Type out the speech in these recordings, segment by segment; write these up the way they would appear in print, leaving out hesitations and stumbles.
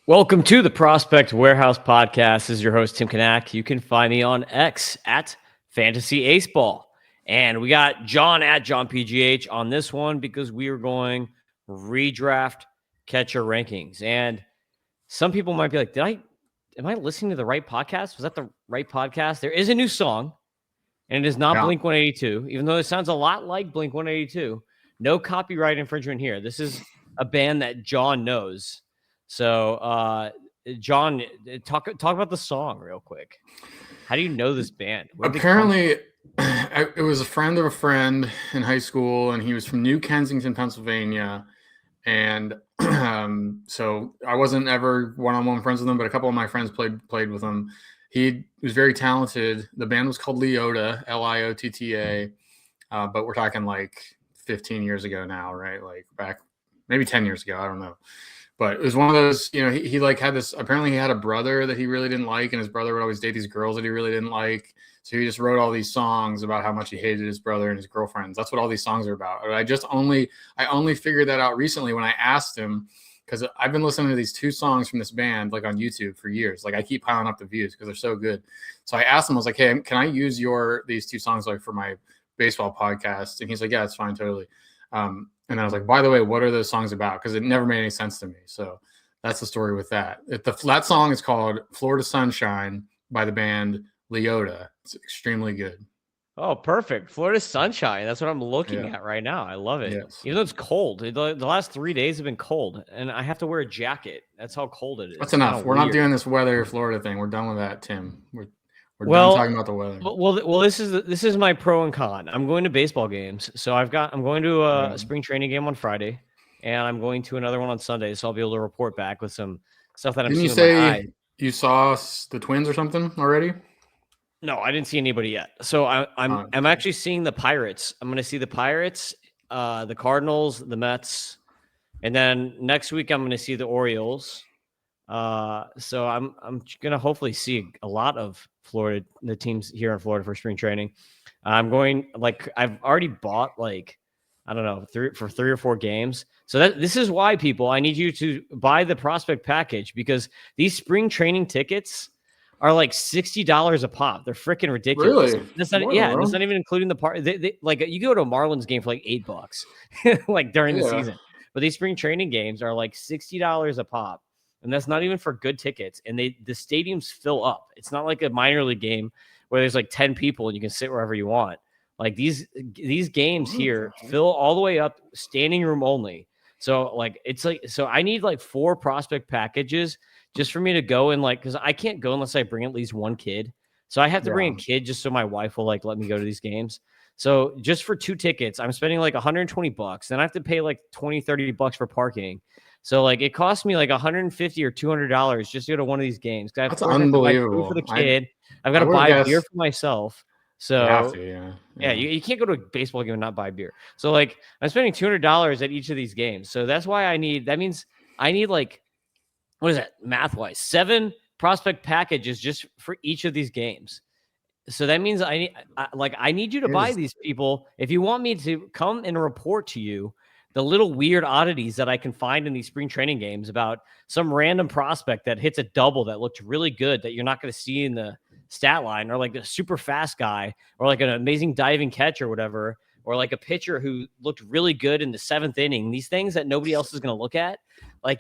Welcome to the Prospect Warehouse podcast. This is your host, Tim Kanak. You can find me on X at Fantasy Ace Ball. And we got John at John PGH on this one because we are going redraft catcher rankings. And some people might be like, am I listening to the right podcast? Was that the right podcast? There is a new song, and it is not Blink 182, even though it sounds a lot like Blink 182. No copyright infringement here. This is a band that John knows. So, John, talk about the song real quick. How do you know this band? Apparently, it was a friend of a friend in high school, and he was from New Kensington, Pennsylvania. And so I wasn't ever one-on-one friends with him, but a couple of my friends played with him. He was very talented. The band was called Liotta, Liotta. But we're talking like 15 years ago now, right? Like back maybe 10 years ago. I don't know. But it was one of those, he like had this, apparently he had a brother that he really didn't like, and his brother would always date these girls that he really didn't like. So he just wrote all these songs about how much he hated his brother and his girlfriends. That's what all these songs are about. I only figured that out recently when I asked him, because I've been listening to these two songs from this band like on YouTube for years. Like I keep piling up the views because they're so good. So I asked him, I was like, hey, can I use these two songs like for my baseball podcast? And he's like, yeah, it's fine, totally. And I was like, by the way, what are those songs about? Because it never made any sense to me. So that's the story with that. That song is called Florida Sunshine by the band Liotta. It's extremely good. Oh, perfect. Florida Sunshine. That's what I'm looking at right now. I love it. Yes. Even though it's cold. The last 3 days have been cold, and I have to wear a jacket. That's how cold it is. That's enough. We're not doing this weather Florida thing. We're done with that, Tim. We're done talking about the weather. Well, this is my pro and con. I'm going to baseball games, so I'm going to a spring training game on Friday, and I'm going to another one on Sunday. So I'll be able to report back with some stuff that I'm seeing. Didn't you say you saw the Twins or something already? No, I didn't see anybody yet. So I'm actually seeing the Pirates. I'm going to see the Pirates, the Cardinals, the Mets, and then next week I'm going to see the Orioles. So I'm gonna hopefully see a lot of Florida, the teams here in Florida for spring training. I'm going I've already bought I don't know, 3 or 4 games. So this is why people, I need you to buy the prospect package because these spring training tickets are like $60 a pop. They're freaking ridiculous. Really? That's not that's not even including the part. They like you go to a Marlins game for like $8 like during the season, but these spring training games are like $60 a pop. And that's not even for good tickets. And the stadiums fill up. It's not like a minor league game where there's like 10 people and you can sit wherever you want. Like these games here fill all the way up, standing room only. So so I need like 4 prospect packages just for me to go and because I can't go unless I bring at least one kid. So I have to bring a kid just so my wife will let me go to these games. So just for 2 tickets, I'm spending like $120. Then I have to pay like $20-$30 for parking. So it cost me like $150 or $200 just to go to one of these games. That's unbelievable. For the kid, I've got to buy beer for myself. So you have to, you can't go to a baseball game and not buy beer. So I'm spending $200 at each of these games. So that's why I need what is that math wise? 7 prospect packages just for each of these games. So that means I need you to buy these people if you want me to come and report to you the little weird oddities that I can find in these spring training games about some random prospect that hits a double that looked really good that you're not going to see in the stat line, or like a super fast guy, or like an amazing diving catch or whatever, or like a pitcher who looked really good in the 7th inning. These things that nobody else is going to look at.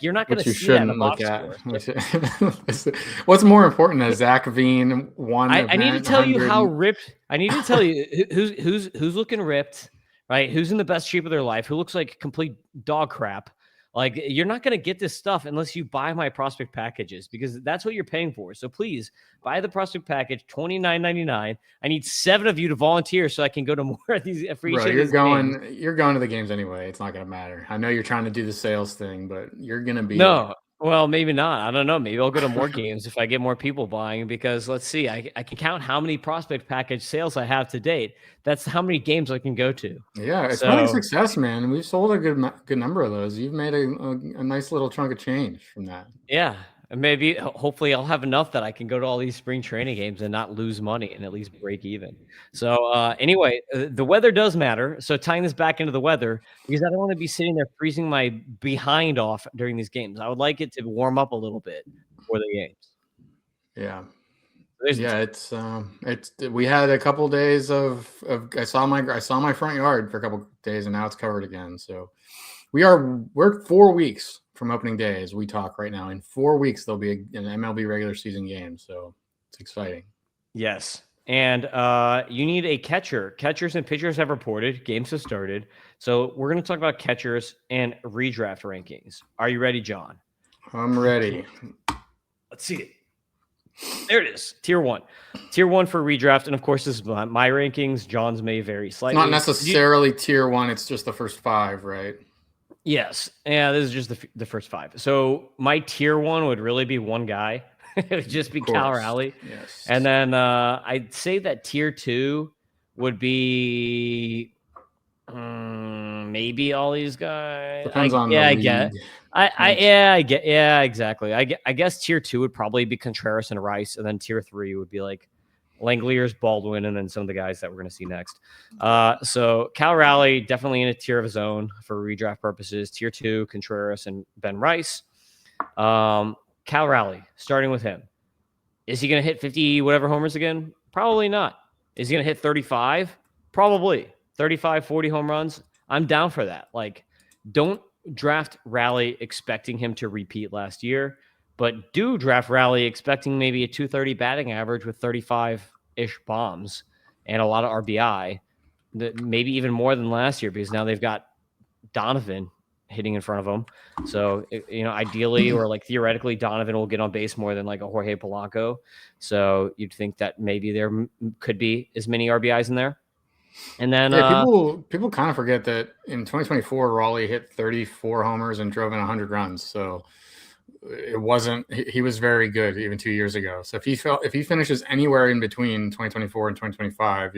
You're not going to see that in the box score. What's more important is Zach Veen won. I need to tell you how ripped. I need to tell you who's looking ripped. Right? Who's in the best shape of their life? Who looks like complete dog crap? You're not going to get this stuff unless you buy my prospect packages because that's what you're paying for. So please buy the prospect package, $29.99. I need 7 of you to volunteer so I can go to more of these. You're going to the games anyway. It's not going to matter. I know you're trying to do the sales thing, but you're going to be no. Well, maybe not. I don't know. Maybe I'll go to more games if I get more people buying because let's see. I can count how many prospect package sales I have to date. That's how many games I can go to. Yeah, it's been a success, man. We've sold a good number of those. You've made a nice little chunk of change from that. Yeah. And maybe, hopefully, I'll have enough that I can go to all these spring training games and not lose money and at least break even. So, anyway, the weather does matter. So, tying this back into the weather, because I don't want to be sitting there freezing my behind off during these games. I would like it to warm up a little bit before the games. Yeah. There's Yeah, it's we had a couple days of I saw my front yard for a couple days, and now it's covered again. So we're 4 weeks from opening day as we talk right now. In 4 weeks there'll be an MLB regular season game, so it's exciting. Yes. And you need a catcher. Catchers and pitchers have reported. Games have started. So we're going to talk about catchers and redraft rankings. Are you ready, John? I'm ready. Let's see it. There it is. Tier 1. Tier 1 for redraft. And of course, this is my rankings. John's may vary slightly. It's not necessarily tier 1. It's just the first 5, right? Yes. Yeah, this is just the first 5. So my tier 1 would really be one guy. It would just be Cal Raleigh. Yes. And then I'd say that tier 2 would be maybe all these guys. Depends on the I league. get. I get. Yeah, exactly. I guess tier 2 would probably be Contreras and Rice, and then tier 3 would be like Langeliers, Baldwin, and then some of the guys that we're going to see next. So Cal Raleigh definitely in a tier of his own for redraft purposes. Tier 2, Contreras and Ben Rice. Cal Raleigh, starting with him. Is he going to hit 50 whatever homers again? Probably not. Is he going to hit 35? Probably. 35, 40 home runs. I'm down for that. Like, don't draft Raleigh expecting him to repeat last year, but do draft Raleigh expecting maybe a 230 batting average with 35-ish bombs and a lot of RBI, maybe even more than last year, because now they've got Donovan hitting in front of him. So, ideally or like theoretically, Donovan will get on base more than like a Jorge Polanco. So you'd think that maybe there could be as many RBIs in there. And then people kind of forget that in 2024, Raleigh hit 34 homers and drove in 100 runs. So it wasn't. He was very good even 2 years ago. So if he finishes anywhere in between 2024 and 2025,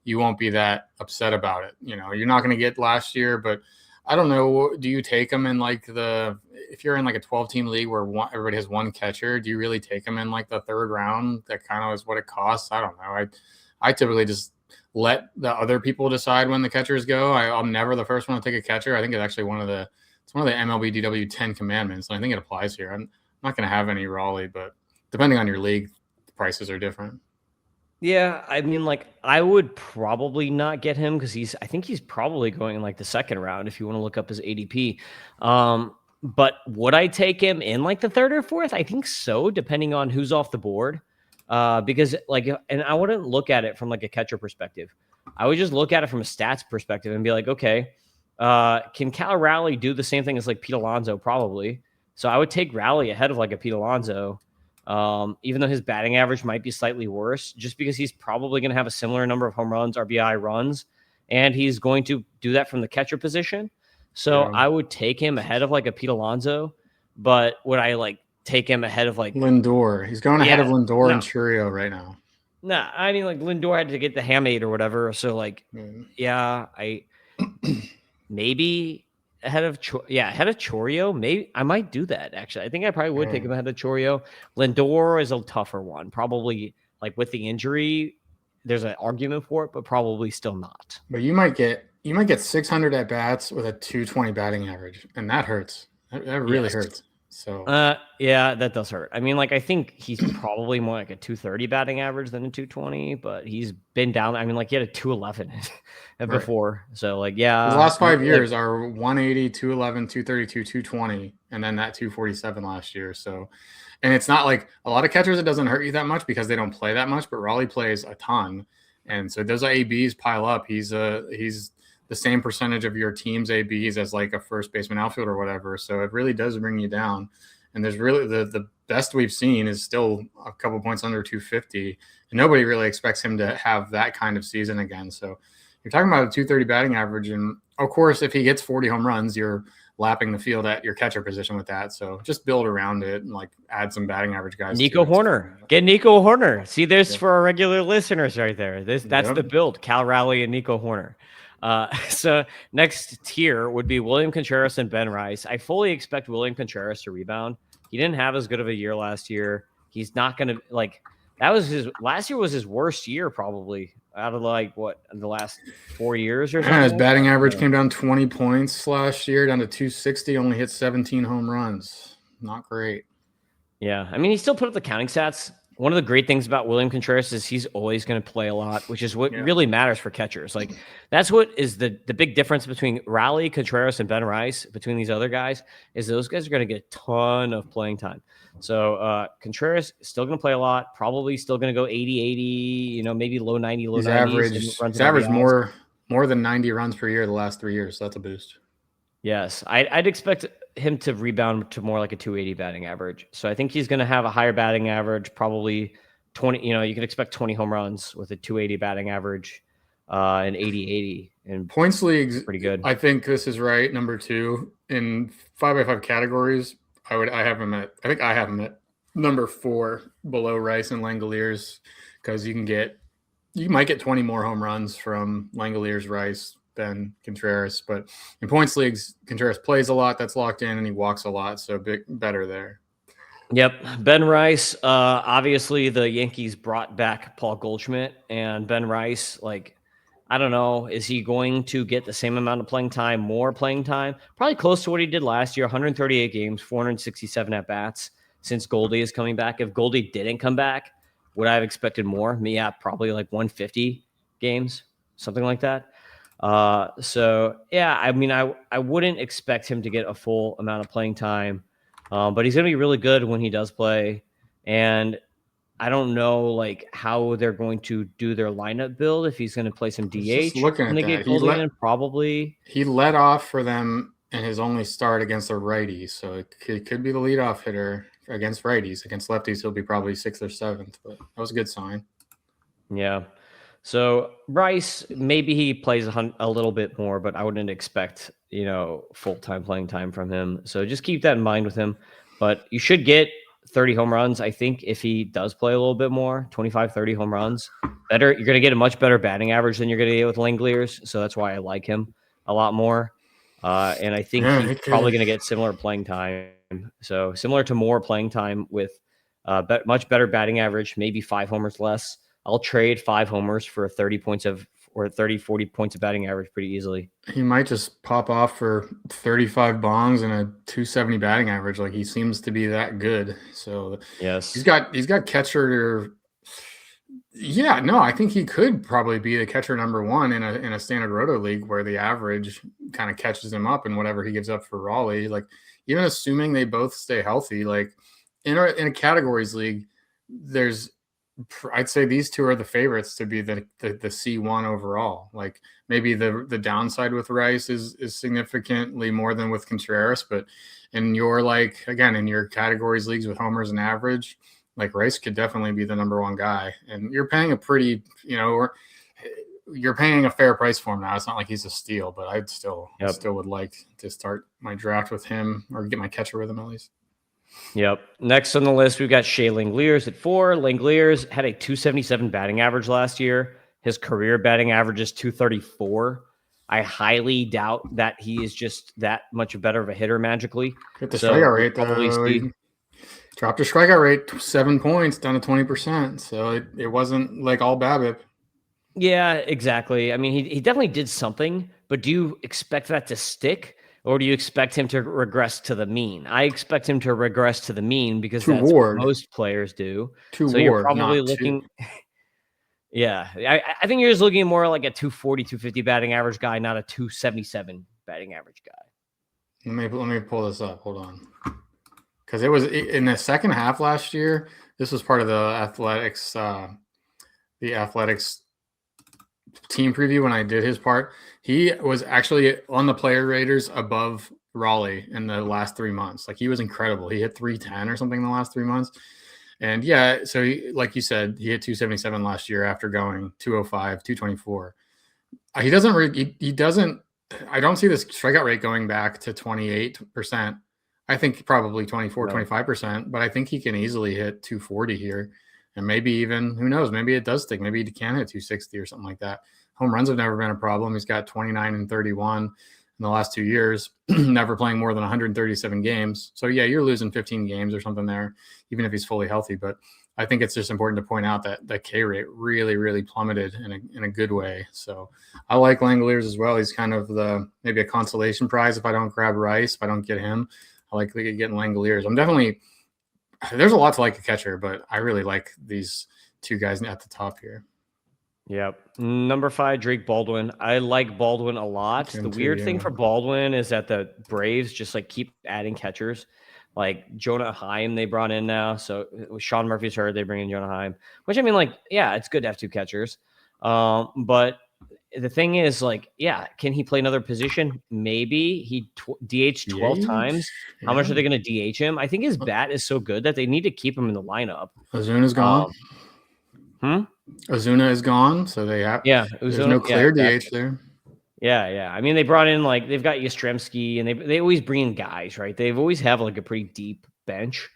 you won't be that upset about it. You're not going to get last year, but I don't know. Do you take him in if you're in like a 12-team league where everybody has one catcher? Do you really take him in like the 3rd round? That kind of is what it costs. I don't know. I typically just let the other people decide when the catchers go. I'm never the first one to take a catcher. I think it's actually one of the MLB DW 10 commandments, and I think it applies here. I'm not going to have any Raleigh, but depending on your league, the prices are different. Yeah, I mean, I would probably not get him because I think he's probably going in like the 2nd round if you want to look up his ADP. But would I take him in like the 3rd or 4th? I think so, depending on who's off the board. Because and I wouldn't look at it from like a catcher perspective. I would just look at it from a stats perspective and be like, okay, can Cal Raleigh do the same thing as like Pete Alonso? Probably. So I would take Raleigh ahead of like a Pete Alonso, even though his batting average might be slightly worse, just because he's probably going to have a similar number of home runs, RBI runs, and he's going to do that from the catcher position. So I would take him ahead of like a Pete Alonso, but would I take him ahead of like Lindor? He's going ahead of Lindor and Churio right now. Nah, I mean Lindor had to get the hamate or whatever. So I maybe ahead of Chourio. Maybe I might do that actually. I think I probably would take him ahead of Chourio. Lindor is a tougher one. Probably with the injury, there's an argument for it, but probably still not. But you might get 600 at bats with a 220 batting average, and that hurts. That really hurts. So yeah, that does hurt. I mean, I think he's probably more like a 230 batting average than a 220, but he's been down. I mean, he had a 211 before. Right. So the last 5 years are 180, 211, 232, 220, and then that 247 last year. So, and it's not like a lot of catchers, it doesn't hurt you that much because they don't play that much, but Raleigh plays a ton. And so those ABs pile up. He's the same percentage of your team's ABs as like a first baseman, outfielder, or whatever. So it really does bring you down. And there's really the best we've seen is still a couple points under 250. And nobody really expects him to have that kind of season again. So you're talking about a 230 batting average. And of course, if he gets 40 home runs, you're lapping the field at your catcher position with that. So just build around it and add some batting average guys. Nico Horner. Get Nico Horner. See, there's for our regular listeners right there. That's the build. Cal Raleigh and Nico Horner. So next tier would be William Contreras and Ben Rice. I fully expect William Contreras to rebound. He didn't have as good of a year last year. He's not going to like that was his last year was his worst year probably out of like what the last 4 years or something. His batting average came down 20 points last year, down to 260. Only hit 17 home runs. Not great. Yeah, I mean, he still put up the counting stats. One of the great things about William Contreras is he's always going to play a lot, which is what really matters for catchers. Like that's what is the big difference between Raleigh, Contreras, and Ben Rice. Between these other guys, is those guys are going to get a ton of playing time. So Contreras is still going to play a lot. Probably still going to go 80, maybe low 90, low 90s. He's averaged more than 90 runs per year the last 3 years. So that's a boost. Yes, I'd expect him to rebound to more like a 280 batting average. So I think he's going to have a higher batting average, probably 20. You can expect 20 home runs with a 280 batting average, and 80-80 and points leagues. Pretty good. I think this is right. Number 2 in 5x5 categories. I have him at number 4 below Rice and Langeliers because you might get 20 more home runs from Langeliers, Rice than Contreras, but in points leagues, Contreras plays a lot. That's locked in, and he walks a lot, so better there. Yep, Ben Rice. Obviously, the Yankees brought back Paul Goldschmidt, and Ben Rice. I don't know, is he going to get the same amount of playing time, more playing time? Probably close to what he did last year. 138 games, 467 at bats. Since Goldie is coming back, if Goldie didn't come back, would I have expected more? Yeah, probably like 150 games, something like that. So yeah, I mean, I wouldn't expect him to get a full amount of playing time, but he's going to be really good when he does play. And I don't know how they're going to do their lineup build, if he's going to play some DH when they get Goldie in, probably. He led off for them in his only start against a righty, so it could be the leadoff hitter against righties. Against lefties, he'll be probably 6th or 7th, but that was a good sign. Yeah. So Rice, maybe he plays a little bit more, but I wouldn't expect, full-time playing time from him. So just keep that in mind with him. But you should get 30 home runs, I think, if he does play a little bit more, 25, 30 home runs. You're going to get a much better batting average than you're going to get with Langeliers. So that's why I like him a lot more. And I think he's probably going to get similar playing time. So similar to more playing time with much better batting average, maybe 5 homers less. I'll trade 5 homers for 30, 40 points of batting average pretty easily. He might just pop off for 35 bongs and a 270 batting average. He seems to be that good. So yes, he's got catcher. Yeah, no, I think he could probably be the catcher number 1 in a standard roto league where the average kind of catches him up in whatever he gives up for Raleigh. Even assuming they both stay healthy, in a categories league, I'd say these 2 are the favorites to be the C1 overall. Maybe the downside with Rice is significantly more than with Contreras, but in your in your categories leagues with homers and average, Rice could definitely be the number 1 guy. And you're paying you're paying a fair price for him now. It's not like he's a steal, but I still would like to start my draft with him or get my catcher with him at least. Yep. Next on the list, we've got Shea Langeliers at 4. Langeliers had a 277 batting average last year. His career batting average is 234. I highly doubt that he is just that much better of a hitter magically. Get the strikeout rate, though. Dropped his strikeout rate 7 points down to 20%. So it wasn't all BABIP. Yeah, exactly. I mean, he definitely did something, but do you expect that to stick? Or do you expect him to regress to the mean? I expect him to regress to the mean because that's what most players do. You're probably looking. Yeah, I think you're just looking more like a 240, 250 batting average guy, not a 277 batting average guy. Let me pull this up. Hold on, because it was in the second half last year. This was part of the Athletics team preview when I did his part. He was actually on the player raters above Raleigh in the last 3 months. He was incredible. He hit 310 or something in the last 3 months. And yeah, so like you said, he hit 277 last year after going 205, 224. He doesn't, I don't see this strikeout rate going back to 28%. I think probably 24, 25%, but I think he can easily hit 240 here. And maybe even, who knows, maybe it does stick. Maybe he can hit 260 or something like that. Home runs have never been a problem. He's got 29 and 31. in the last 2 years, never playing more than 137 games. So yeah, you're losing 15 games or something there, even if he's fully healthy. But I think it's just important to point out that the K rate really, really plummeted in a good way. So I like Langeliers as well. He's kind of maybe a consolation prize if I don't grab Rice, if I don't get him. I like getting Langeliers. There's a lot to like a catcher, but I really like these two guys at the top here. Yep. Number 5, Drake Baldwin. I like Baldwin a lot. The weird thing for Baldwin is that the Braves just like keep adding catchers. Like Jonah Heim, they brought in now. So Sean Murphy's hurt. They bring in Jonah Heim, which I mean, like, yeah, it's good to have 2 catchers. But the thing is, like, yeah, can he play another position? Maybe he DH 12 times. How much are they going to DH him? I think his bat is so good that they need to keep him in the lineup. Ozuna's gone. Ozuna is gone, so they have. Yeah, there's no clear DH there. Yeah. I mean, they brought in they've got Yastrzemski, and they always bring in guys, right? They've always have like a pretty deep bench,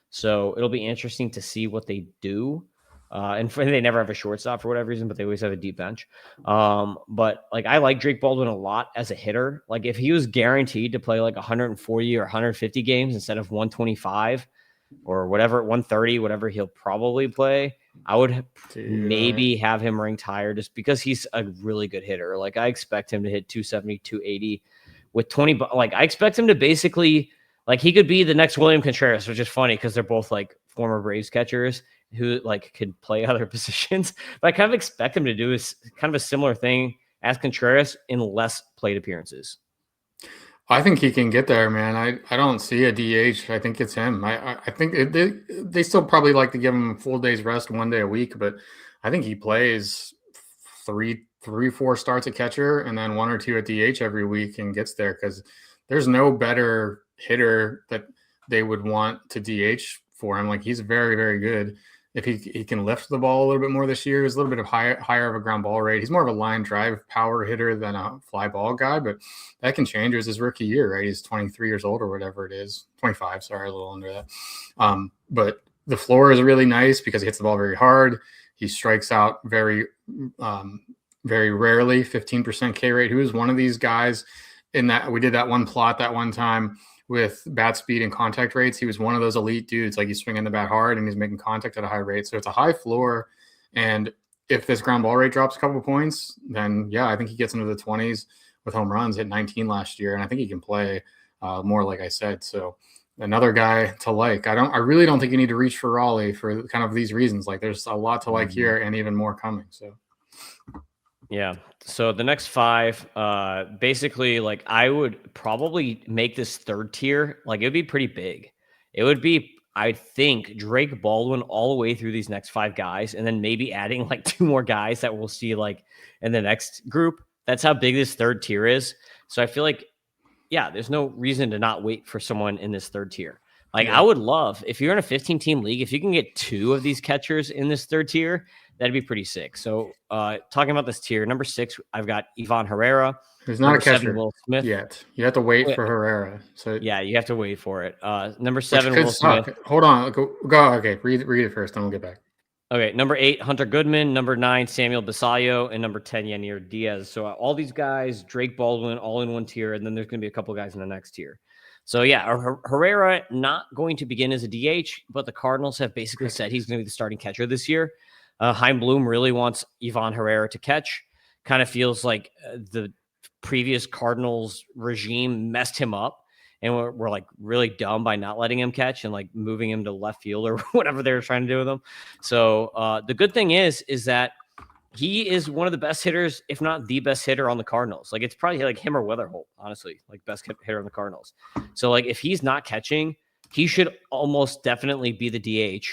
so it'll be interesting to see what they do. And they never have a shortstop for whatever reason, but they always have a deep bench. But like I like Drake Baldwin a lot as a hitter. Like if he was guaranteed to play like 140 or 150 games instead of 125 or whatever, 130, whatever he'll probably play, I would maybe have him ranked higher just because he's a really good hitter. Like I expect him to hit 270, 280 with 20. Like I expect him to basically, like he could be the next William Contreras, which is funny because they're both like former Braves catchers who like could play other positions. But I kind of expect him to do is kind of a similar thing as Contreras in less plate appearances. I think he can get there, man. I don't see a DH. I think it's him. I think they still probably like to give him a full day's rest 1 day a week, but I think he plays three, 4 starts at catcher and then 1 or 2 at DH every week and gets there because there's no better hitter that they would want to DH for him. Like he's very, very good. If he can lift the ball a little bit more this year, he's a little bit of higher of a ground ball rate. He's more of a line drive power hitter than a fly ball guy, but that can change. It was his rookie year, right? He's 23 years old or whatever it is. 25, sorry, a little under that. But the floor is really nice because he hits the ball very hard. He strikes out very, very rarely, 15% K rate. Who is one of these guys in that? We did that one plot that one time with bat speed and contact rates. He was one of those elite dudes. Like he's swinging the bat hard and he's making contact at a high rate. So it's a high floor. And if this ground ball rate drops a couple of points, then yeah, I think he gets into the 20s with home runs. Hit 19 last year. And I think he can play more, like I said. So another guy to like. I really don't think you need to reach for Raleigh for kind of these reasons. Like there's a lot to like here and even more coming. So yeah. So the next 5, basically, like I would probably make this 3rd tier. Like it would be pretty big. It would be, I think, Drake Baldwin all the way through these next 5 guys, and then maybe adding like 2 more guys that we'll see like in the next group. That's how big this 3rd tier is. So I feel like, yeah, there's no reason to not wait for someone in this 3rd tier. Like I would love, if you're in a 15-team league, if you can get 2 of these catchers in this 3rd tier, that'd be pretty sick. So talking about this tier, number 6, I've got Ivan Herrera. Who's not a catcher 7, Will Smith. Yet. You have to wait for Herrera. So yeah, you have to wait for it. Number 7, Will Smith. Hold on. Go. Okay, read it first, then we'll get back. Okay, number 8, Hunter Goodman. Number 9, Samuel Basallo. And number 10, Yainer Diaz. So all these guys, Drake Baldwin, all in one tier. And then there's going to be a couple guys in the next tier. So yeah, Herrera not going to begin as a DH, but the Cardinals have basically said he's going to be the starting catcher this year. Chaim Bloom really wants Ivan Herrera to catch. Kind of feels like the previous Cardinals regime messed him up, and we're like really dumb by not letting him catch and like moving him to left field or whatever they were trying to do with him. So the good thing is that he is one of the best hitters, if not the best hitter on the Cardinals. Like it's probably like him or Weatherholt, honestly, like best hitter on the Cardinals. So like if he's not catching, he should almost definitely be the DH.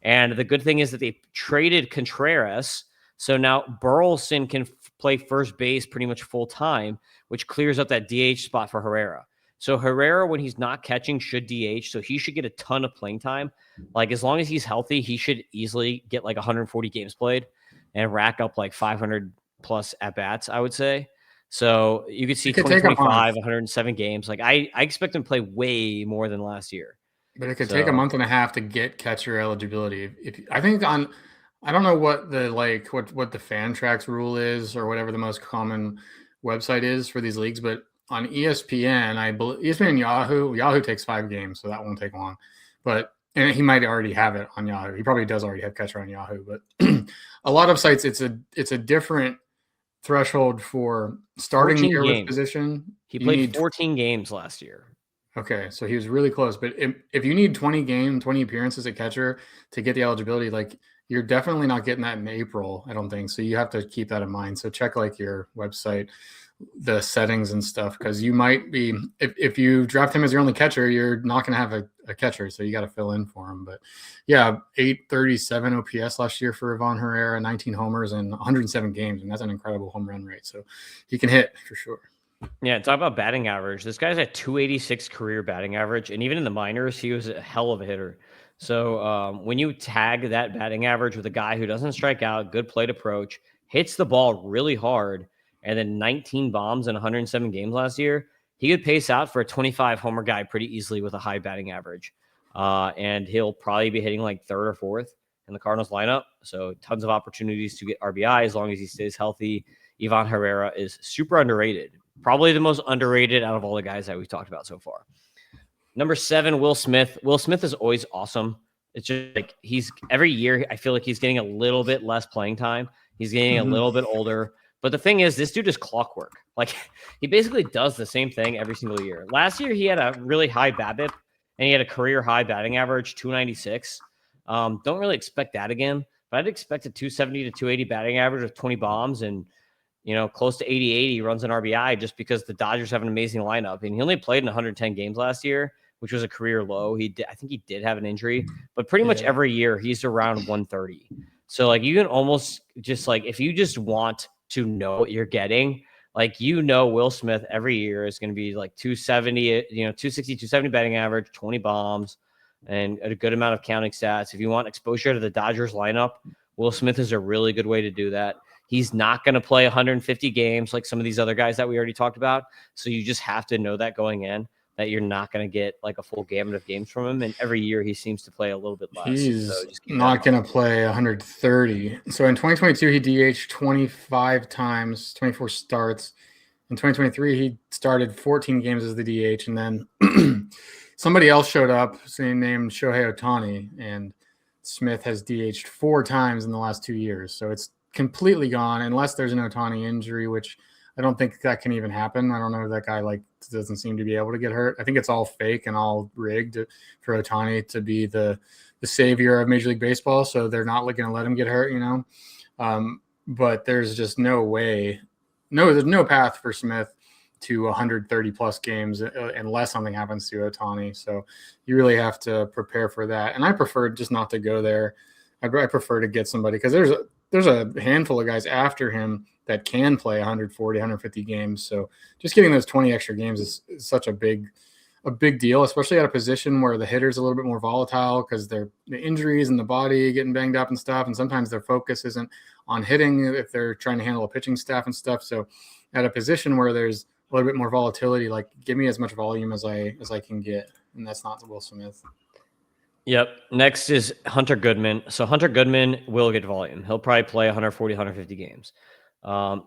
And the good thing is that they traded Contreras. So now Burleson can play first base pretty much full time, which clears up that DH spot for Herrera. So Herrera, when he's not catching, should DH. So he should get a ton of playing time. Like as long as he's healthy, he should easily get like 140 games played and rack up like 500 plus at bats, I would say. So you could see 2025, 107 games. Like I expect him to play way more than last year. But it could take a month and a half to get catcher eligibility. If I think I don't know what the what the fan tracks rule is or whatever the most common website is for these leagues, but on ESPN, I believe ESPN and Yahoo takes 5 games, so that won't take long. And he might already have it on Yahoo. He probably does already have catcher on Yahoo, but a lot of sites it's a different threshold for starting the year with position. He played 14 games last year. Okay, so he was really close. But if you need 20 appearances at catcher to get the eligibility, like you're definitely not getting that in April, I don't think. So you have to keep that in mind. So check like your website, the settings and stuff, because you might be, if you draft him as your only catcher, you're not going to have a catcher. So you got to fill in for him. But yeah, 837 OPS last year for Ivan Herrera, 19 homers and 107 games. And that's an incredible home run rate. So he can hit for sure. Yeah, talk about batting average. This guy's at 286 career batting average, and even in the minors, he was a hell of a hitter. So when you tag that batting average with a guy who doesn't strike out, good plate approach, hits the ball really hard, and then 19 bombs in 107 games last year, he could pace out for a 25 homer guy pretty easily with a high batting average. And he'll probably be hitting like third or fourth in the Cardinals lineup. So tons of opportunities to get RBI as long as he stays healthy. Ivan Herrera is super underrated. Probably the most underrated out of all the guys that we've talked about so far. Number 7, Will Smith. Will Smith is always awesome. It's just like every year, I feel like he's getting a little bit less playing time. He's getting a little bit older. But the thing is, this dude is clockwork. Like, he basically does the same thing every single year. Last year, he had a really high BABIP, and he had a career high batting average, 296. Don't really expect that again. But I'd expect a 270 to 280 batting average with 20 bombs and close to 80, he runs an RBI just because the Dodgers have an amazing lineup. And he only played in 110 games last year, which was a career low. I think he did have an injury, but pretty much every year he's around 130. So like you can almost just like, if you just want to know what you're getting, like, Will Smith every year is going to be like 270, 260, 270 batting average, 20 bombs, and a good amount of counting stats. If you want exposure to the Dodgers lineup, Will Smith is a really good way to do that. He's not going to play 150 games like some of these other guys that we already talked about. So you just have to know that going in, that you're not going to get like a full gamut of games from him. And every year he seems to play a little bit less. He's not going to play 130. So in 2022, he DH'd 25 times, 24 starts. In 2023, he started 14 games as the DH. And then somebody else showed up, named Shohei Ohtani. And Smith has DH'd 4 times in the last 2 years. So it's completely gone unless there's an Ohtani injury, which I don't think that can even happen. I don't know if that guy doesn't seem to be able to get hurt. I think it's all fake and all rigged for Ohtani to be the savior of Major League Baseball. So they're not looking to let him get hurt, but there's just no way. No, there's no path for Smith to 130 plus games unless something happens to Ohtani. So you really have to prepare for that. And I prefer just not to go there. I prefer to get somebody, because there's a handful of guys after him that can play 140, 150 games. So just getting those 20 extra games is such a big deal, especially at a position where the hitter's a little bit more volatile because the injuries and the body getting banged up and stuff. And sometimes their focus isn't on hitting if they're trying to handle a pitching staff and stuff. So at a position where there's a little bit more volatility, like give me as much volume as I can get. And that's not Will Smith. Yep. Next is Hunter Goodman. So Hunter Goodman will get volume. He'll probably play 140, 150 games.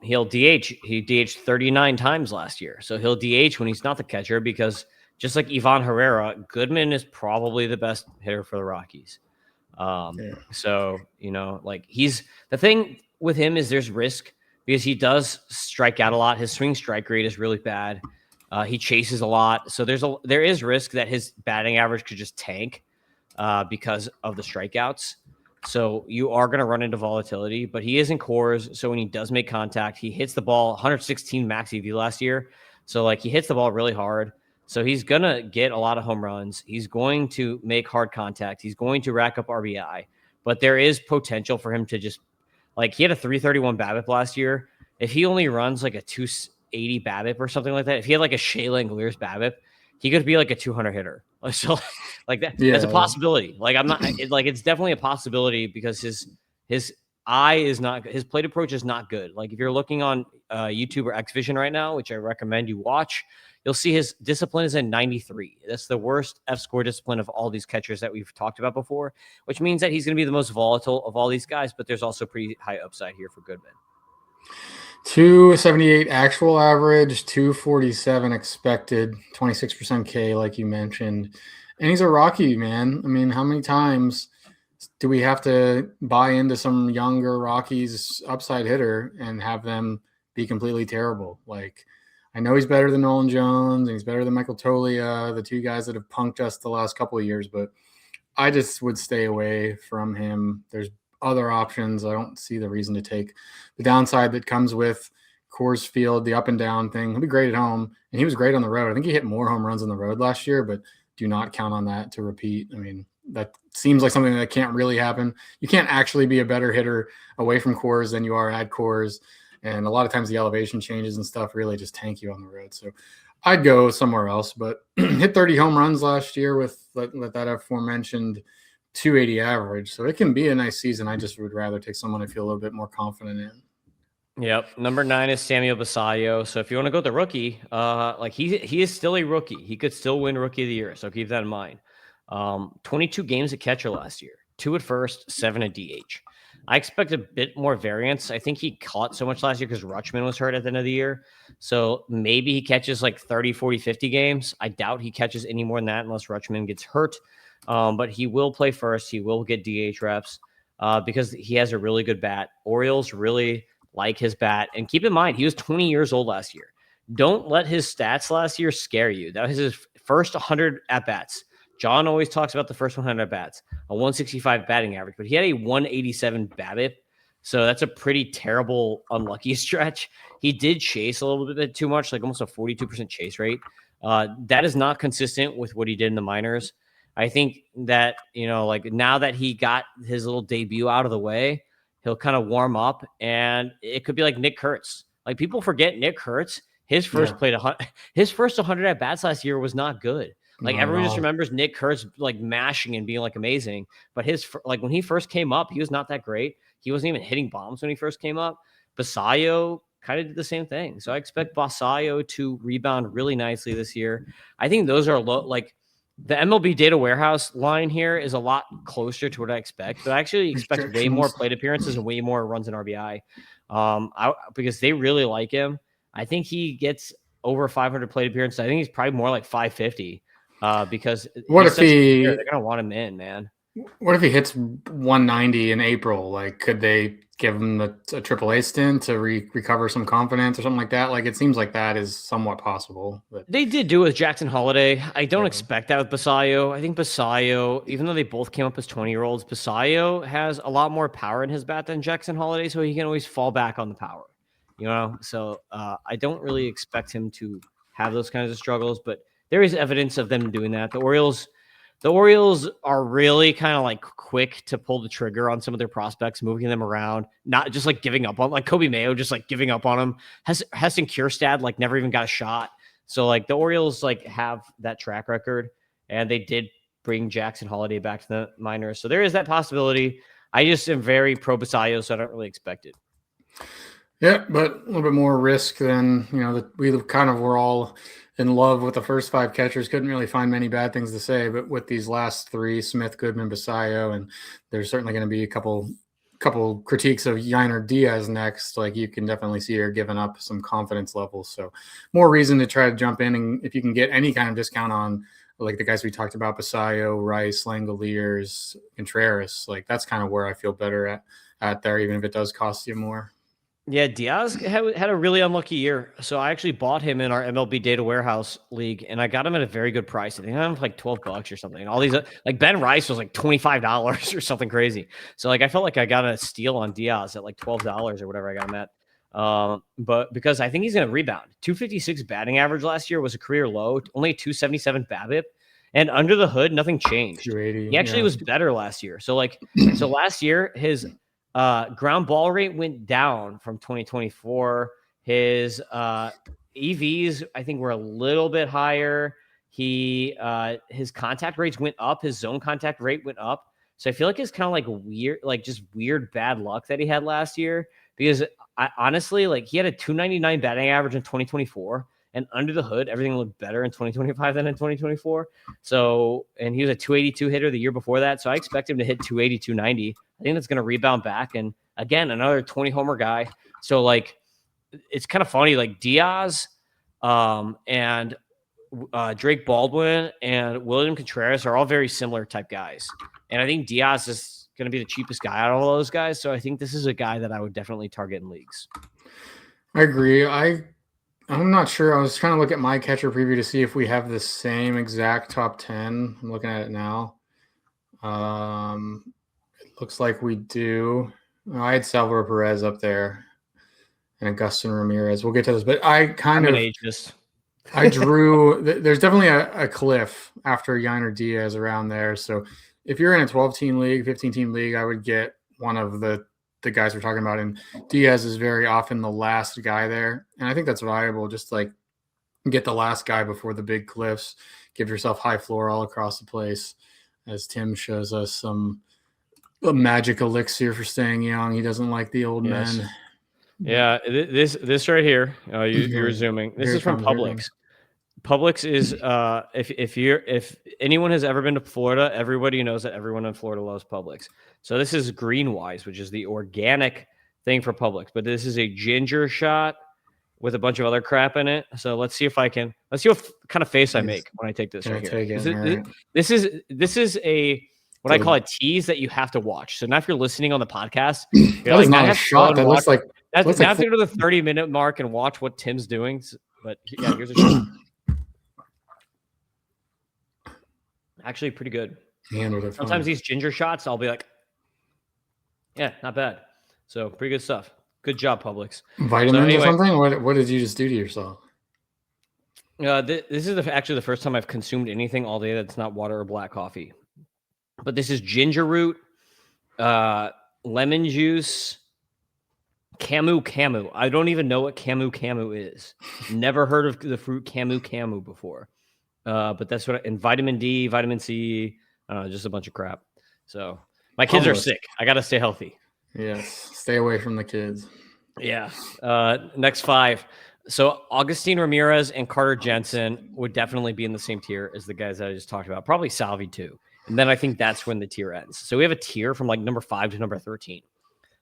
He'll DH. He DH'd 39 times last year. So he'll DH when he's not the catcher, because just like Ivan Herrera, Goodman is probably the best hitter for the Rockies. So, the thing with him is there's risk because he does strike out a lot. His swing strike rate is really bad. He chases a lot. So there is risk that his batting average could just tank because of the strikeouts. So you are going to run into volatility, but he is in cores. So when he does make contact, he hits the ball 116 max EV last year. So he hits the ball really hard. So he's going to get a lot of home runs. He's going to make hard contact. He's going to rack up RBI, but there is potential for him to just he had a 331 BABIP last year. If he only runs a 280 BABIP or something like that, if he had a Shea Langeliers BABIP, he could be a 200 hitter. So that, that's a possibility. It's definitely a possibility because his eye is not, his plate approach is not good. If you're looking on YouTube or Xvision right now, which I recommend you watch, you'll see his discipline is in 93. That's the worst fScore discipline of all these catchers that we've talked about before, which means that he's going to be the most volatile of all these guys, but there's also pretty high upside here for Goodman. 278 actual average, 247 expected, 26% K, like you mentioned. And he's a Rocky, man. I mean, how many times do we have to buy into some younger Rockies upside hitter and have them be completely terrible? Like, I know he's better than Nolan Jones and he's better than Michael Tolia, the two guys that have punked us the last couple of years, but I just would stay away from him. There's other options. I don't see the reason to take the downside that comes with Coors Field, the up and down thing. He'll be great at home, and he was great on the road. I think he hit more home runs on the road last year, but do not count on that to repeat. I mean, that seems like something that can't really happen. You can't actually be a better hitter away from Coors than you are at Coors, and a lot of times the elevation changes and stuff really just tank you on the road. So I'd go somewhere else, but hit 30 home runs last year with that aforementioned 280 average. So it can be a nice season. I just would rather take someone I feel a little bit more confident in. Yep. Number 9 is Samuel Basallo. So if you want to go with the rookie, like he is still a rookie. He could still win Rookie of the Year. So keep that in mind. 22 games at catcher last year, 2 at first, 7 at DH. I expect a bit more variance. I think he caught so much last year because Rutschman was hurt at the end of the year. So maybe he catches like 30, 40, 50 games. I doubt he catches any more than that unless Rutschman gets hurt. But he will play first. He will get DH reps because he has a really good bat. Orioles really like his bat. And keep in mind, he was 20 years old last year. Don't let his stats last year scare you. That was his first 100 at-bats. John always talks about the first 100 at-bats, a 165 batting average, but he had a 187 BABIP. So that's a pretty terrible, unlucky stretch. He did chase a little bit too much, like almost a 42% chase rate. That is not consistent with what he did in the minors. I think that, like now that he got his little debut out of the way, he'll kind of warm up, and it could be like Nick Kurtz. Like people forget Nick Kurtz. His first 100 at bats last year was not good. Like everyone just remembers Nick Kurtz like mashing and being like amazing, but when he first came up, he was not that great. He wasn't even hitting bombs when he first came up. Basallo kind of did the same thing. So I expect Basallo to rebound really nicely this year. I think those are low, like the MLB Data Warehouse line here is a lot closer to what I expect, but I actually expect way more plate appearances and way more runs in RBI because they really like him. I think he gets over 500 plate appearances. I think he's probably more like 550 because they're going to want him in, man. What if he hits 190 in April? Like, could they give him a AAA stint to recover some confidence or something like that? Like, it seems like that is somewhat possible. But they did do it with Jackson Holiday. I don't expect that with Basallo. I think Basallo, even though they both came up as 20-year-olds, Basallo has a lot more power in his bat than Jackson Holiday, so he can always fall back on the power. So I don't really expect him to have those kinds of struggles, but there is evidence of them doing that. The Orioles are really kind of like quick to pull the trigger on some of their prospects, moving them around, not just like giving up on like Kobe Mayo, just like giving up on him. Heston Kjerstad like never even got a shot. So like the Orioles like have that track record, and they did bring Jackson Holiday back to the minors. So there is that possibility. I just am very pro Basallo, so I don't really expect it. Yeah, but a little bit more risk than, we kind of were all in love with the first 5 catchers. Couldn't really find many bad things to say, but with these last 3, Smith, Goodman, Basallo, and there's certainly going to be a couple critiques of Yainer Diaz next. Like you can definitely see her giving up some confidence levels. So more reason to try to jump in, and if you can get any kind of discount on like the guys we talked about, Basallo, Rice, Langeliers, Contreras, like that's kind of where I feel better at there, even if it does cost you more. Yeah, Diaz had a really unlucky year. So I actually bought him in our MLB Data Warehouse league, and I got him at a very good price. I think I got him for like $12 or something. And all these like Ben Rice was like $25 or something crazy. So like I felt like I got a steal on Diaz at like $12 or whatever I got him at. But because I think he's going to rebound. 256 batting average last year was a career low. Only 277 BABIP, and under the hood nothing changed. He actually was better last year. So last year his ground ball rate went down from 2024. His EVs, I think, were a little bit higher. His contact rates went up. His zone contact rate went up. So I feel like it's kind of like weird, like just weird bad luck that he had last year, because I honestly, like, he had a 299 batting average in 2024. And under the hood, everything looked better in 2025 than in 2024. So, and he was a 282 hitter the year before that. So I expect him to hit 280, 290. I think that's going to rebound back. And again, another 20 homer guy. So like it's kind of funny. Like Diaz, and Drake Baldwin and William Contreras are all very similar type guys, and I think Diaz is going to be the cheapest guy out of all those guys. So I think this is a guy that I would definitely target in leagues. I agree. I'm not sure. I was trying to look at my catcher preview to see if we have the same exact top 10. I'm looking at it now. It looks like we do. I had Salvador Perez up there and Agustin Ramirez. We'll get to this, but I drew. There's definitely a cliff after Yainer Diaz around there. So if you're in a 12-team league, 15-team league, I would get one of the guys we're talking about. And Diaz is very often the last guy there. And I think that's viable. Just like get the last guy before the big cliffs. Give yourself high floor all across the place. As Tim shows us a magic elixir for staying young. He doesn't like the old men. Yeah, this right here, you're zooming. This is from Publix. Publix is if anyone has ever been to Florida, everybody knows that everyone in Florida loves Publix. So this is Greenwise, which is the organic thing for Publix. But this is a ginger shot with a bunch of other crap in it. So let's see what kind of face I make when I take this right here. This is what I call a tease that you have to watch. So now if you're listening on the podcast, that is not a shot. That looks like now have to go to the 30-minute mark and watch what Tim's doing. But yeah, here's a shot. Actually, pretty good. Sometimes these ginger shots, I'll be like, yeah, not bad. So pretty good stuff. Good job, Publix. Vitamins or something? What did you just do to yourself? This is actually the first time I've consumed anything all day that's not water or black coffee. But this is ginger root, lemon juice, camu. I don't even know what camu is. Never heard of the fruit camu before. But that's and vitamin D, vitamin C, just a bunch of crap. So my kids are sick. I got to stay healthy. Yes. Stay away from the kids. Yeah. Next 5. So Augustin Ramirez and Carter Jensen would definitely be in the same tier as the guys that I just talked about. Probably Salvi too. And then I think that's when the tier ends. So we have a tier from like number 5 to number 13.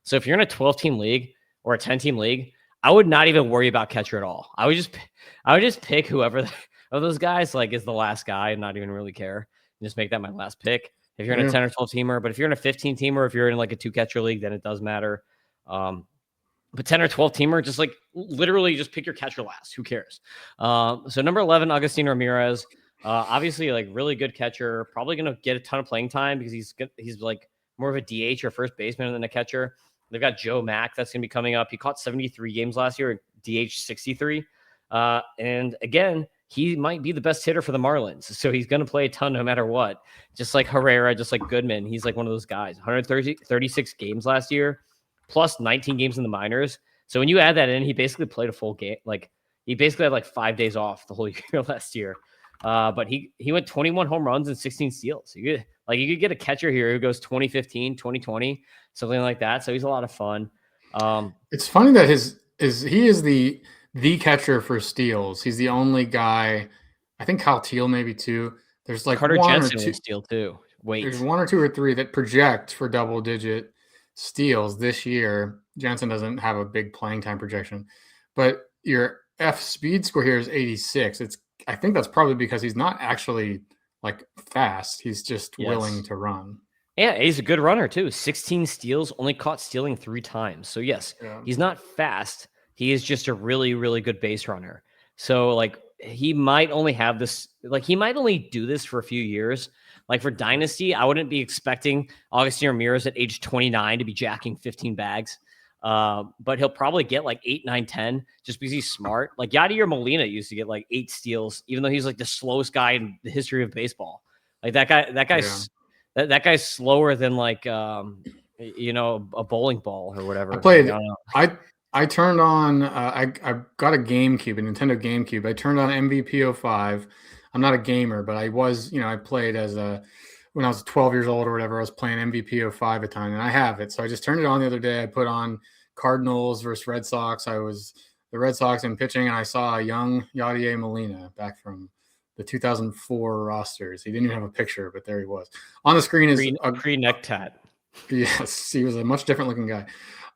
So if you're in a 12-team league or a 10-team league, I would not even worry about catcher at all. I would just pick whoever of those guys like is the last guy and not even really care and just make that my last pick. If you're in a 10 or 12 teamer, but if you're in a 15 teamer, if you're in like a 2-catcher league, then it does matter. But 10 or 12 teamer, just like literally just pick your catcher last. Who cares? So number 11, Augustin Ramirez. Obviously, like really good catcher. Probably going to get a ton of playing time because he's like more of a DH or first baseman than a catcher. They've got Joe Mack that's going to be coming up. He caught 73 games last year, DH 63. And again, he might be the best hitter for the Marlins. So he's going to play a ton no matter what. Just like Herrera, just like Goodman. He's like one of those guys. 136 games last year, plus 19 games in the minors. So when you add that in, he basically played a full game. Like he basically had like 5 days off the whole year last year. But he went 21 home runs and 16 steals. You could get a catcher here who goes 2015, 2020, something like that. So he's a lot of fun. It's funny that he is the catcher for steals. He's the only guy. I think Kyle Teal maybe too. There's like Carter Jensen would steal too. There's 1 or 2 or 3 that project for double-digit steals this year. Jensen doesn't have a big playing time projection, but your F speed score here is 86. I think that's probably because he's not actually like fast. He's just willing to run. Yeah, he's a good runner too. 16 steals, only caught stealing 3 times. So yes, he's not fast. He is just a really, really good base runner. So like he might only have this, like he might only do this for a few years. Like for Dynasty, I wouldn't be expecting Augustin Ramirez at age 29 to be jacking 15 bags. But he'll probably get like 8, 9, 10 just because he's smart. Like Yadier Molina used to get like 8 steals, even though he's like the slowest guy in the history of baseball. Like that guy's slower than like a bowling ball or whatever. I turned on I got a GameCube, a Nintendo GameCube. I turned on MVP 05. I'm not a gamer, but I was, I played when I was 12 years old or whatever. I was playing MVP 05 a ton, and I have it. So I just turned it on the other day. I put on Cardinals versus Red Sox. I was the Red Sox in pitching, and I saw a young Yadier Molina back from the 2004 rosters. He didn't even have a picture, but there he was. On the screen is pre neck tat. Yes, he was a much different looking guy.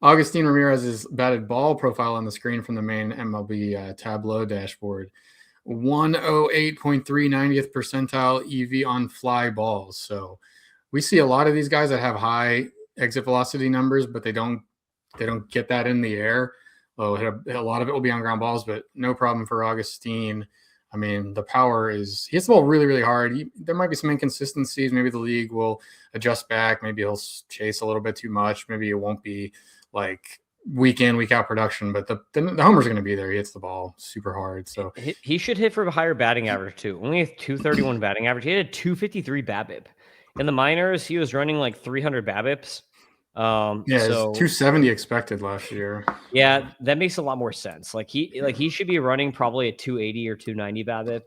Augustin Ramirez's batted ball profile on the screen from the main MLB Tableau dashboard. 108.3 90th percentile EV on fly balls. So we see a lot of these guys that have high exit velocity numbers, but they don't get that in the air. Oh, a lot of it will be on ground balls, but no problem for Augustine. I mean, the power is, he hits the ball really, really hard. There might be some inconsistencies. Maybe the league will adjust back. Maybe he'll chase a little bit too much. Maybe it won't be like week in, week out production, but the homers are going to be there. He hits the ball super hard. So he should hit for a higher batting average too. Only a 231 batting average. He had a 253 BABIP. In the minors, he was running like 300 BABIPs. Yeah, so 270 expected last year. Yeah, that makes a lot more sense. Like he should be running probably a 280 or 290 BABIP.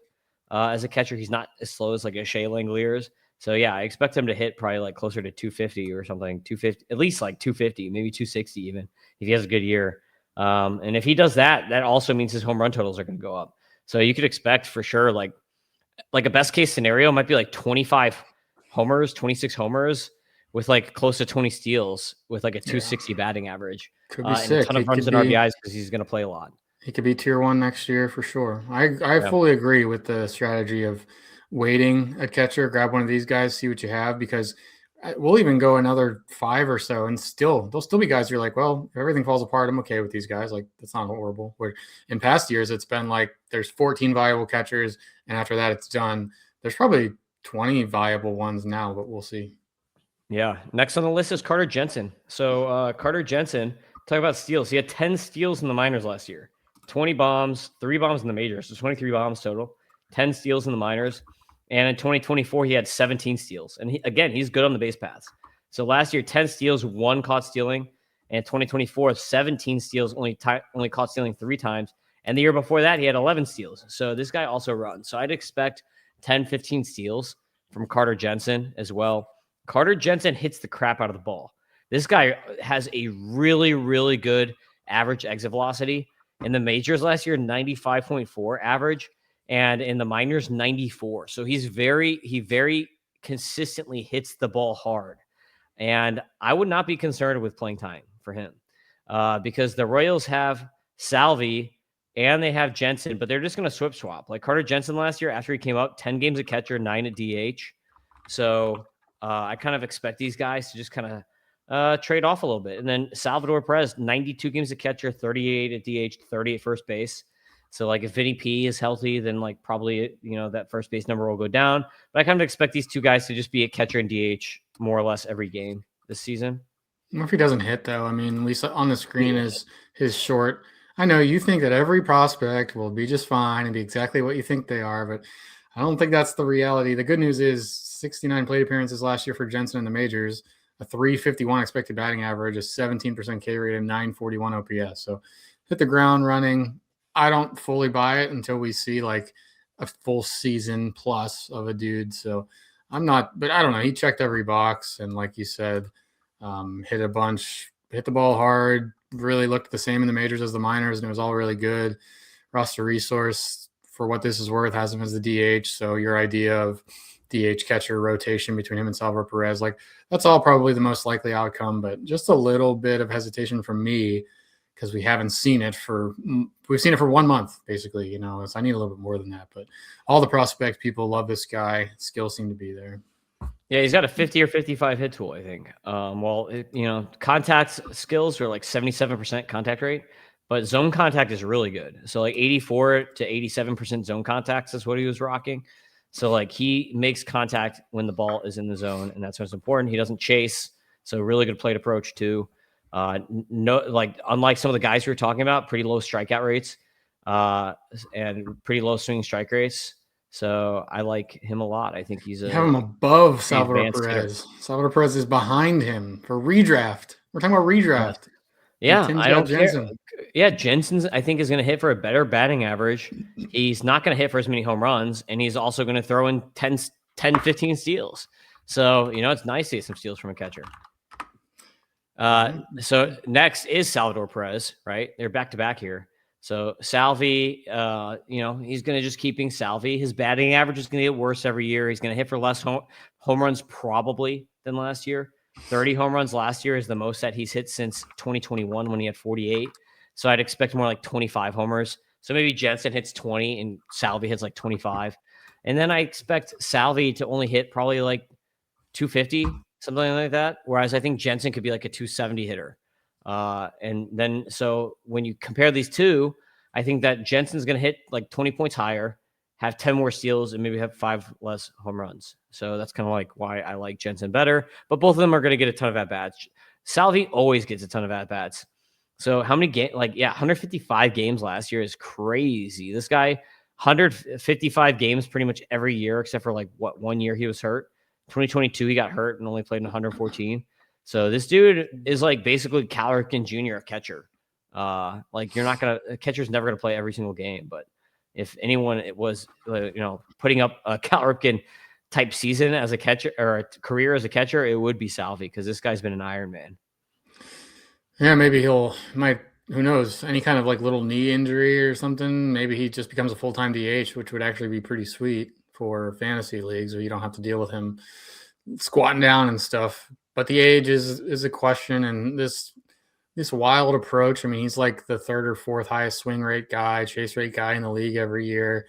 As a catcher, he's not as slow as like a Shea Langeliers. So yeah, I expect him to hit probably like closer to 250 or something, 250, at least like 250, maybe 260 even if he has a good year. And if he does that, that also means his home run totals are going to go up. So you could expect for sure, like a best case scenario might be like 25 homers, 26 homers with like close to 20 steals with like a 260 batting average. Could be and sick. A ton of runs and RBIs because he's going to play a lot. He could be tier 1 next year for sure. I fully agree with the strategy of waiting at catcher, grab one of these guys, see what you have, because we'll even go another 5 or so and there'll still be guys you're like, well, if everything falls apart, I'm okay with these guys. Like, that's not horrible. Where in past years, it's been like there's 14 viable catchers, and after that, it's done. There's probably 20 viable ones now, but we'll see. Yeah. Next on the list is Carter Jensen. So Carter Jensen, talk about steals. He had 10 steals in the minors last year, 20 bombs, 3 bombs in the majors. So 23 bombs total, 10 steals in the minors. And in 2024, he had 17 steals. And he's good on the base paths. So last year, 10 steals, 1 caught stealing. And 2024, 17 steals, only caught stealing 3 times. And the year before that, he had 11 steals. So this guy also runs. So I'd expect 10, 15 steals from Carter Jensen as well. Carter Jensen hits the crap out of the ball. This guy has a really, really good average exit velocity. In the majors last year, 95.4 average, and in the minors, 94. So he very consistently hits the ball hard. And I would not be concerned with playing time for him because the Royals have Salvi and they have Jensen, but they're just going to swap. Like Carter Jensen last year, after he came up, 10 games at catcher, 9 at DH. So I kind of expect these guys to just kind of trade off a little bit. And then Salvador Perez, 92 games at catcher, 38 at DH, 30 at first base. So like if Vinny P is healthy, then like probably, that first base number will go down. But I kind of expect these two guys to just be a catcher and DH more or less every game this season. What if he doesn't hit though? I mean, at least on the screen is his short. I know you think that every prospect will be just fine and be exactly what you think they are, but I don't think that's the reality. The good news is 69 plate appearances last year for Jensen in the majors, a 351 expected batting average, a 17% K rate, and 941 OPS. So hit the ground running. I don't fully buy it until we see like a full season plus of a dude. So I'm not, but I don't know. He checked every box. And like you said, hit a bunch, hit the ball hard, really looked the same in the majors as the minors, and it was all really good. Roster resource, for what this is worth, has him as the DH. So your idea of DH catcher rotation between him and Salvador Perez, like that's all probably the most likely outcome, but just a little bit of hesitation from me because we've seen it for 1 month, basically, so I need a little bit more than that, but all the prospect people love this guy. Skills seem to be there. Yeah, he's got a 50 or 55 hit tool, I think. Contact skills are like 77% contact rate, but zone contact is really good. So like 84 to 87% zone contacts is what he was rocking. So like he makes contact when the ball is in the zone, and that's what's important. He doesn't chase, so really good plate approach too. Unlike some of the guys we were talking about, pretty low strikeout rates, and pretty low swinging strike rates. So I like him a lot. I think he's have him above Salvador Perez. Hitter. Salvador Perez is behind him for redraft. We're talking about redraft. Yeah, I don't care. Yeah, Jensen's, I think, is going to hit for a better batting average. He's not going to hit for as many home runs, and he's also going to throw in 10, 15 steals. So, it's nice to get some steals from a catcher. So next is Salvador Perez, right? They're back-to-back here. So Salvi, he's going to just keep being Salvi. His batting average is going to get worse every year. He's going to hit for less home runs probably than last year. 30 home runs last year is the most that he's hit since 2021 when he had 48. So I'd expect more like 25 homers. So maybe Jensen hits 20 and Salvi hits like 25. And then I expect Salvi to only hit probably like 250, something like that. Whereas I think Jensen could be like a 270 hitter. And then, so when you compare these two, I think that Jensen's going to hit like 20 points higher, have 10 more steals, and maybe have 5 less home runs. So that's kind of like why I like Jensen better. But both of them are going to get a ton of at-bats. Salvi always gets a ton of at-bats. So how many games? Like, 155 games last year is crazy. This guy, 155 games pretty much every year, except for like 1 year he was hurt. 2022, he got hurt and only played in 114. So this dude is like basically Cal Ripken Jr., a catcher. Like a catcher's never going to play every single game. But if anyone it was, putting up a Cal Ripken type season as a catcher or a career as a catcher, it would be Salvi because this guy's been an Iron Man. Yeah, maybe who knows, any kind of like little knee injury or something. Maybe he just becomes a full-time DH, which would actually be pretty sweet for fantasy leagues where you don't have to deal with him squatting down and stuff. But the age is a question, and this wild approach. I mean, he's like the 3rd or 4th highest swing rate guy, chase rate guy in the league every year.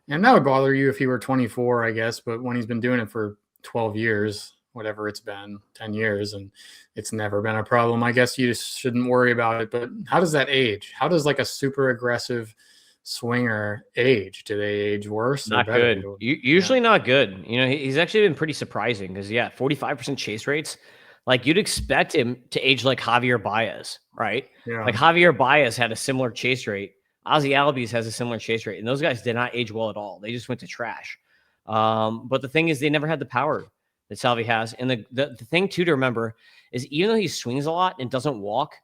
And that would bother you if he were 24, I guess. But when he's been doing it for 12 years, whatever it's been, 10 years, and it's never been a problem, I guess you just shouldn't worry about it. But how does that age? How does like a super aggressive swinger age? Do they age worse? Not good. Usually not good. He's actually been pretty surprising because 45% chase rates. Like you'd expect him to age like Javier Baez, right? Yeah. Like Javier Baez had a similar chase rate. Ozzie Albies has a similar chase rate, and those guys did not age well at all. They just went to trash. But the thing is, they never had the power that Salvi has. And the thing too to remember is even though he swings a lot and doesn't walk,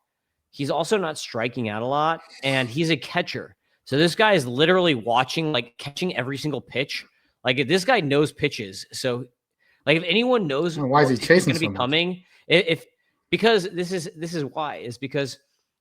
he's also not striking out a lot, and he's a catcher. So this guy is literally catching every single pitch. Like if this guy knows pitches, so like if anyone knows why is he chasing going to be coming, because this is why is because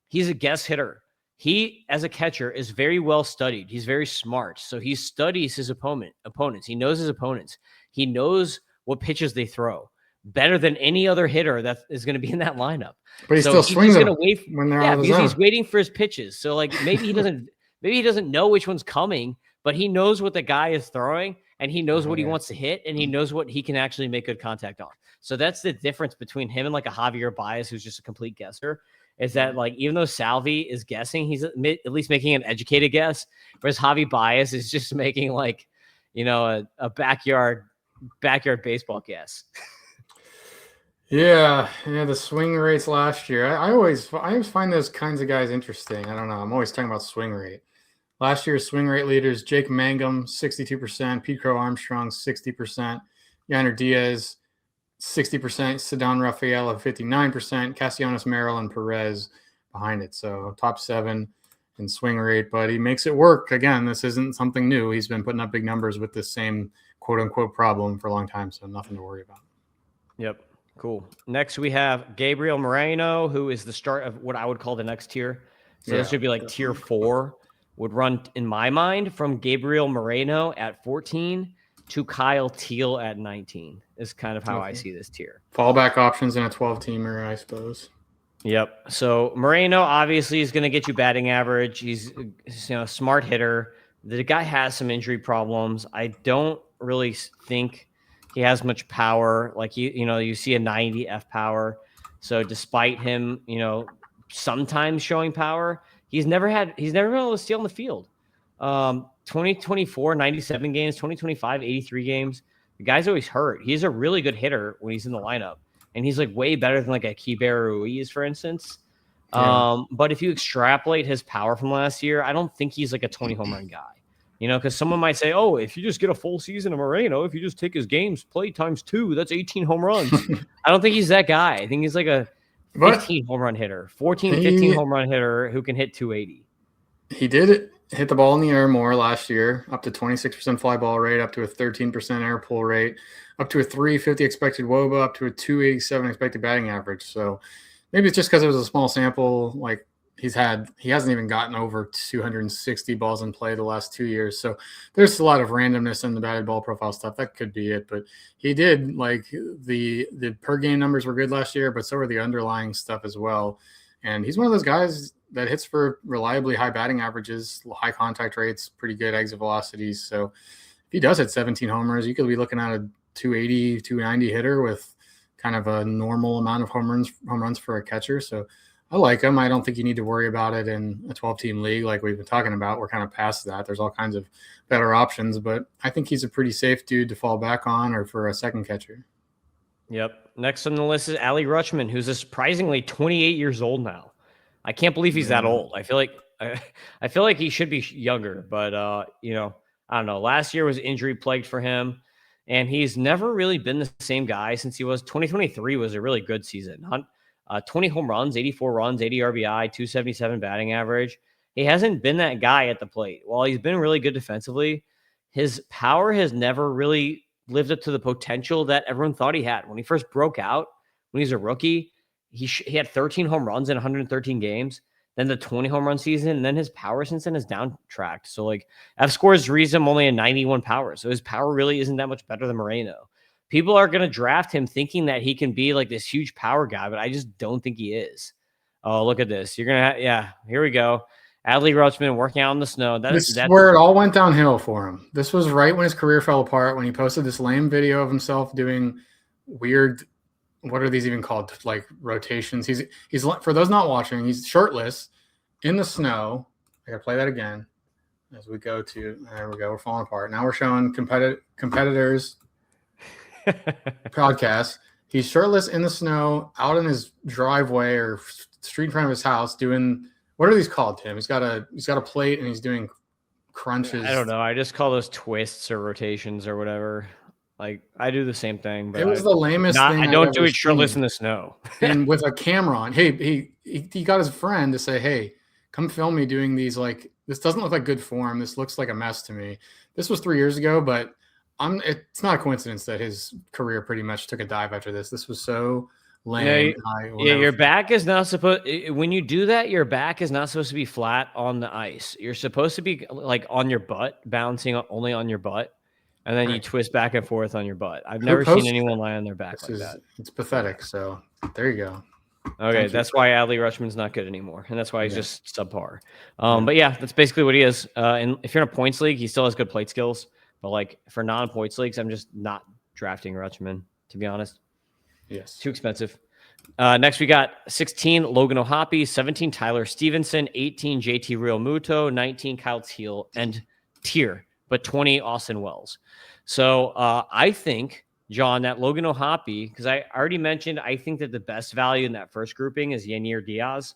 he's a guess hitter. He as a catcher is very well studied. He's very smart, so he studies his opponents. He knows his opponents. He knows what pitches they throw better than any other hitter that is going to be in that lineup. But he still swings them when they're on the zone. He's waiting for his pitches. So like maybe he doesn't know which one's coming, but he knows what the guy is throwing, and he knows what he wants to hit, and he knows what he can actually make good contact on. So that's the difference between him and like a Javier Baez, who's just a complete guesser, is that like even though Salvi is guessing, he's at least making an educated guess, whereas Javi Baez is just making like, a backyard baseball guess. Yeah, the swing rates last year. I always find those kinds of guys interesting. I don't know. I'm always talking about swing rate. Last year's swing rate leaders: Jake Mangum, 62%; Pete Crow Armstrong, 60%; Yainer Diaz, 60%; Cedon Rafaela, 59%; Castellanos, Merrill, and Perez behind it. So top 7 in swing rate, but he makes it work. Again, this isn't something new. He's been putting up big numbers with this same quote-unquote problem for a long time, so nothing to worry about. Yep. Cool. Next, we have Gabriel Moreno, who is the start of what I would call the next tier. So this would be like tier 4. Would run, in my mind, from Gabriel Moreno at 14 to Kyle Teal at 19 is kind of how I see this tier. Fallback options in a 12-teamer, I suppose. Yep. So Moreno obviously is going to get you batting average. He's a smart hitter. The guy has some injury problems. I don't really think he has much power. Like you see a 90 F power. So despite him, sometimes showing power, he's never been able to steal in the field. 2024, 97 games, 2025, 83 games. The guy's always hurt. He's a really good hitter when he's in the lineup. And he's like way better than like a Keibert Ruiz, for instance. But if you extrapolate his power from last year, I don't think he's like a 20 home run guy. Because someone might say, oh, if you just get a full season of Moreno, if you just take his games played times 2, that's 18 home runs. I don't think he's that guy. I think he's like a 15 home run hitter, 15 home run hitter who can hit 280. He did hit the ball in the air more last year, up to 26% fly ball rate, up to a 13% air pull rate, up to a 350 expected WOBA, up to a 287 expected batting average. So maybe it's just because it was a small sample. Like he hasn't even gotten over 260 balls in play the last 2 years. So there's a lot of randomness in the batted ball profile stuff. That could be it, but he did like the per game numbers were good last year, but so were the underlying stuff as well. And he's one of those guys that hits for reliably high batting averages, high contact rates, pretty good exit velocities. So if he does hit 17 homers, you could be looking at a 280, 290 hitter with kind of a normal amount of home runs for a catcher. So I like him. I don't think you need to worry about it in a 12-team league like we've been talking about. We're kind of past that. There's all kinds of better options, but I think he's a pretty safe dude to fall back on or for a second catcher. Yep. Next on the list is Ali Rutschman, who's a surprisingly 28 years old now. I can't believe he's that old. I feel like he should be younger, but I don't know. Last year was injury plagued for him, and he's never really been the same guy since he was. 2023 was a really good season. 20 home runs, 84 runs, 80 RBI, 277 batting average. He hasn't been that guy at the plate. While he's been really good defensively, his power has never really lived up to the potential that everyone thought he had. When he first broke out, when he was a rookie, he had 13 home runs in 113 games, then the 20 home run season, and then his power since then has downtracked. So like fScores reads him only a 91 power. So his power really isn't that much better than Moreno. People are going to draft him thinking that he can be like this huge power guy, but I just don't think he is. Oh, look at this. You're going to here we go. Adley Rutschman working out in the snow. That's where it all went downhill for him. This was right when his career fell apart, when he posted this lame video of himself doing weird, what are these even called? Like rotations. He's for those not watching, he's shirtless in the snow. I got to play that again as we go to, there we go. We're falling apart. Now we're showing competitors podcast. He's shirtless in the snow out in his driveway or street in front of his house doing, what are these called, Tim? He's got a plate and he's doing crunches. I don't know. I just call those twists or rotations or whatever. Like I do the same thing, but it was the lamest thing. I don't do it shirtless in the snow. And with a camera on. Hey, he got his friend to say, hey, come film me doing these. Like, this doesn't look like good form. This looks like a mess to me. This was 3 years ago, but it's not a coincidence that his career pretty much took a dive after this. This was so lame. Your back is not supposed, when you do that, your back is not supposed to be flat on the ice. You're supposed to be like on your butt, bouncing only on your butt. And then you twist back and forth on your butt. I've never seen anyone lie on their back like that. It's pathetic. So there you go. Okay, that's why Adley Rutschman's not good anymore, and that's why he's just subpar. But yeah, that's basically what he is. And if you're in a points league, he still has good plate skills. But like for non-points leagues, I'm just not drafting Rutschman, to be honest. Yes, too expensive. Next, we got 16 Logan O'Hoppe, 17 Tyler Stevenson, 18 JT Realmuto, 19 Kyle Teal, and Tier, but 20 Austin Wells. So I think, John, that Logan O'Hoppe, because I already mentioned, I think that the best value in that first grouping is Yainer Diaz.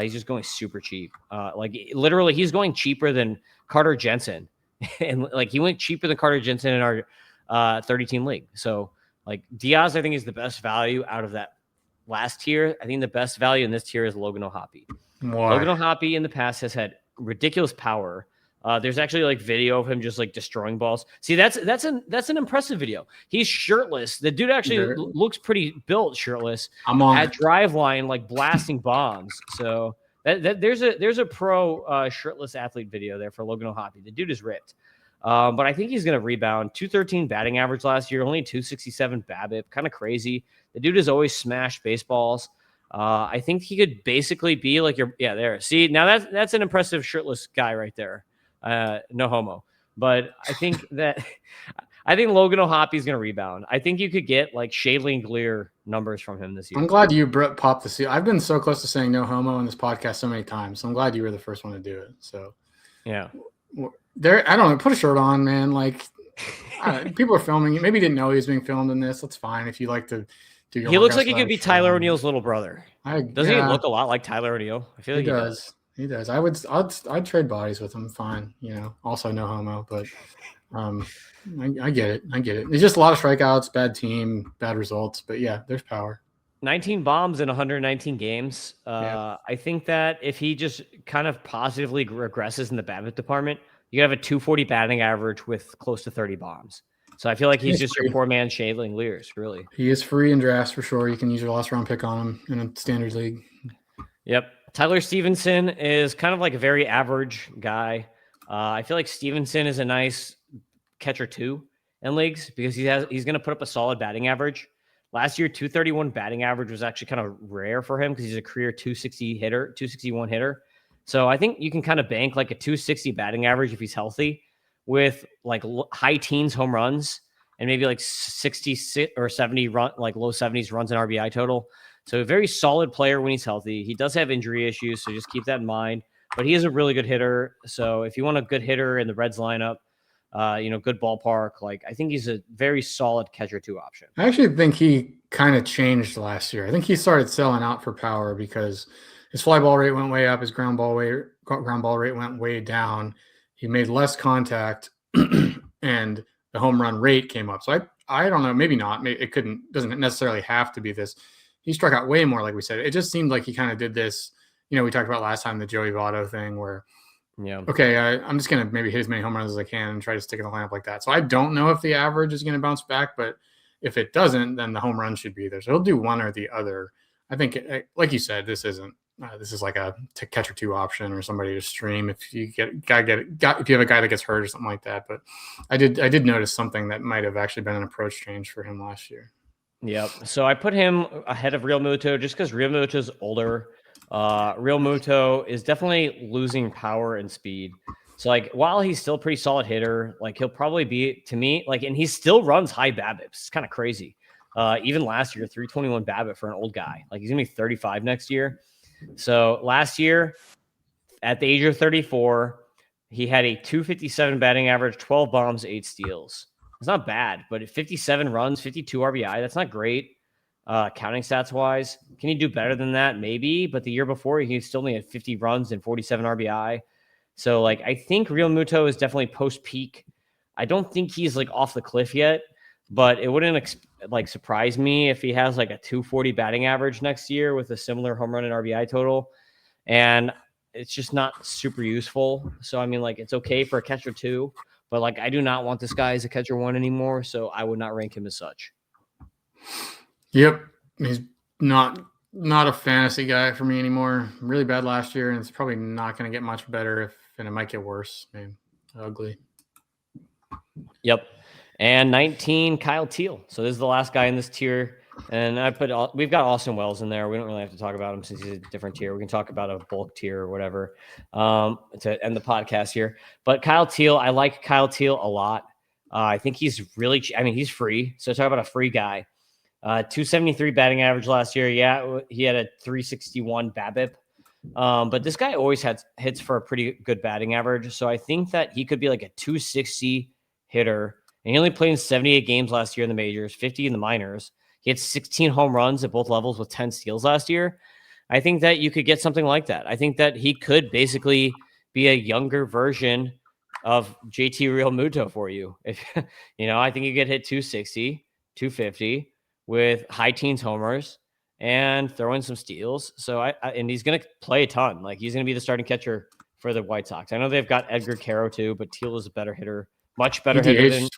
He's just going super cheap. Like literally, he's going cheaper than Carter Jensen, and like he went cheaper than Carter Jensen in our 30-team league. So like Diaz, I think is the best value out of that last tier. I think the best value in this tier is Logan O'Hoppe. Logan O'Hoppe in the past has had ridiculous power. There's actually like video of him just like destroying balls. See, that's an impressive video. He's shirtless. The dude actually looks pretty built shirtless at drive line, like blasting bombs. So there's a pro shirtless athlete video there for Logan O'Hoppe. The dude is ripped. But I think he's going to rebound. 213 batting average last year, only 267 BABIP. Kind of crazy. The dude has always smashed baseballs. I think he could basically be like there. See, now that's an impressive shirtless guy right there. No homo. But I think Logan O'Hoppe is going to rebound. I think you could get like Langeliers numbers from him this year. I'm glad you popped the seal. I've been so close to saying no homo in this podcast so many times. So I'm glad you were the first one to do it. So yeah. I don't know. Put a shirt on, man. Like people are filming. Maybe you didn't know he was being filmed in this. That's fine. If you like to do your. He looks like he could be Tyler O'Neill's little brother. Doesn't he look a lot like Tyler O'Neill? I feel like he does. He does. I'd trade bodies with him. Fine. Also no homo, but I get it. It's just a lot of strikeouts, bad team, bad results. But yeah, there's power. 19 bombs in 119 games. I think that if he just kind of positively regresses in the BABIP department, you have a 240 batting average with close to 30 bombs. So I feel like he's just your poor man Langeliers, really. He is free in drafts for sure. You can use your last round pick on him in a standard league. Yep. Tyler Stevenson is kind of like a very average guy. I feel like Stevenson is a nice catcher too in leagues because he's going to put up a solid batting average. Last year, 231 batting average was actually kind of rare for him because he's a career 261 hitter. So I think you can kind of bank like a 260 batting average if he's healthy with like high teens home runs and maybe like 60 or 70 run, like low 70s runs and RBI total. So a very solid player when he's healthy. He does have injury issues, so just keep that in mind. But he is a really good hitter. So if you want a good hitter in the Reds lineup, good ballpark, like I think he's a very solid catcher 2 option. I actually think he kind of changed last year. I think he started selling out for power because his fly ball rate went way up, his ground ball rate went way down. He made less contact, and the home run rate came up. So I don't know, maybe not. Maybe it doesn't necessarily have to be this. He struck out way more, like we said. It just seemed like he kind of did this. We talked about last time the Joey Votto thing where, okay, I'm just going to maybe hit as many home runs as I can and try to stick in the lineup like that. So I don't know if the average is going to bounce back, but if it doesn't, then the home run should be there. So he'll do one or the other. I think, like you said, this isn't. This is like a catcher 2 option or somebody to stream if you if you have a guy that gets hurt or something like that. But I did notice something that might have actually been an approach change for him last year. Yep. So I put him ahead of Real Muto just because Real Muto is older. Real Muto is definitely losing power and speed. So like while he's still a pretty solid hitter, like he'll probably be to me like, and he still runs high BABIPs. It's kind of crazy. Even last year, 321 BABIP for an old guy. Like he's gonna be 35 next year. So last year, at the age of 34, he had a 257 batting average, 12 bombs, 8 steals. It's not bad, but at 57 runs, 52 RBI, that's not great. Counting stats wise, can he do better than that? Maybe, but the year before he still only had 50 runs and 47 RBI. So like, I think Real Muto is definitely post peak. I don't think he's like off the cliff yet, but it wouldn't surprise me if he has like a 240 batting average next year with a similar home run and RBI total. And it's just not super useful. So I mean, like it's okay for a catcher 2, but like I do not want this guy as a catcher 1 anymore. So I would not rank him as such. Yep, he's not a fantasy guy for me anymore. Really bad last year, and it's probably not going to get much better and it might get worse. Man, ugly. Yep. And 19, Kyle Teal. So this is the last guy in this tier. And we've got Austin Wells in there. We don't really have to talk about him since he's a different tier. We can talk about a bulk tier or whatever to end the podcast here. But Kyle Teal, I like Kyle Teal a lot. I think he's really, he's free. So talk about a free guy. 273 batting average last year. Yeah, he had a 361 BABIP. But this guy always had hits for a pretty good batting average. So I think that he could be like a 260 hitter. And he only played in 78 games last year in the majors, 50 in the minors. He had 16 home runs at both levels with 10 steals last year. I think that you could get something like that. I think that he could basically be a younger version of JT Real Muto for you. If I think you get hit 260, 250 with high teens homers and throw in some steals. So and he's going to play a ton. Like he's going to be the starting catcher for the White Sox. I know they've got Edgar Caro too, but Teal is a better hitter, much better hitter than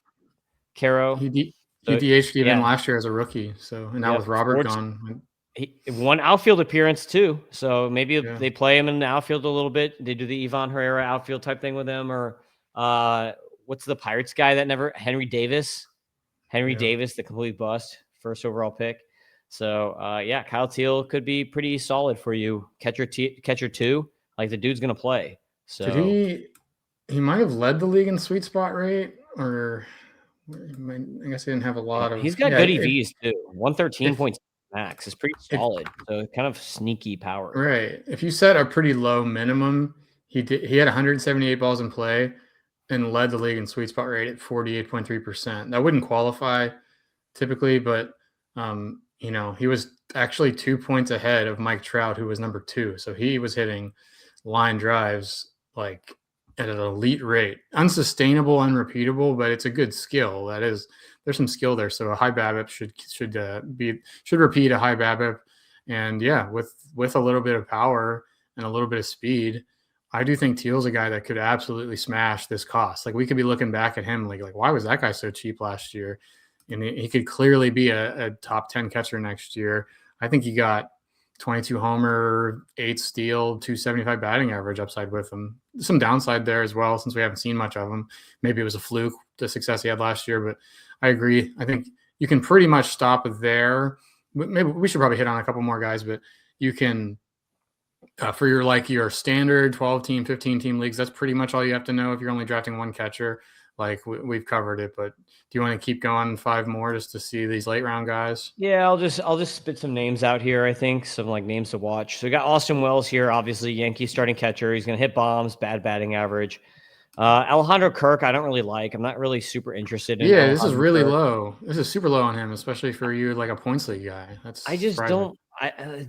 Caro. He DH'd even last year as a rookie. So, and now with Robert gone. He won outfield appearance too. So maybe they play him in the outfield a little bit. They do the Ivan Herrera outfield type thing with him, or what's the Pirates guy that never Henry Davis, Davis, the complete bust, first overall pick. So Kyle Teal could be pretty solid for you. Catcher 2, like the dude's gonna play. So did he might have led the league in sweet spot rate, or I guess he didn't have a lot of. He's got good EVs too. 113 points max is pretty solid. So kind of sneaky power. Right. If you set a pretty low minimum, he had 178 balls in play and led the league in sweet spot rate at 48.3%. That wouldn't qualify typically, but he was actually 2 points ahead of Mike Trout, who was number 2. So he was hitting line drives like at an elite rate. Unsustainable, unrepeatable, but it's a good skill. There's some skill there. So a high BABIP should repeat a high BABIP. And with a little bit of power and a little bit of speed, I do think Teal's a guy that could absolutely smash this cost. Like we could be looking back at him like why was that guy so cheap last year? And he could clearly be a top 10 catcher next year. I think he got 22 homer, 8 steal, 275 batting average upside with him. Some downside there as well, since we haven't seen much of him. Maybe it was a fluke, the success he had last year, but I agree. I think you can pretty much stop there. Maybe we should probably hit on a couple more guys, but you can, for your standard 12 team, 15 team leagues, that's pretty much all you have to know if you're only drafting one catcher. Like we've covered it, but do you want to keep going 5 more just to see these late round guys? Yeah, I'll just spit some names out here. I think some like names to watch. So we got Austin Wells here, obviously Yankees starting catcher. He's gonna hit bombs, bad batting average. Alejandro Kirk, I don't really like. I'm not really super interested in. Yeah, this is really low. This is super low on him, especially for you, like a points league guy. That's I just surprising. don't.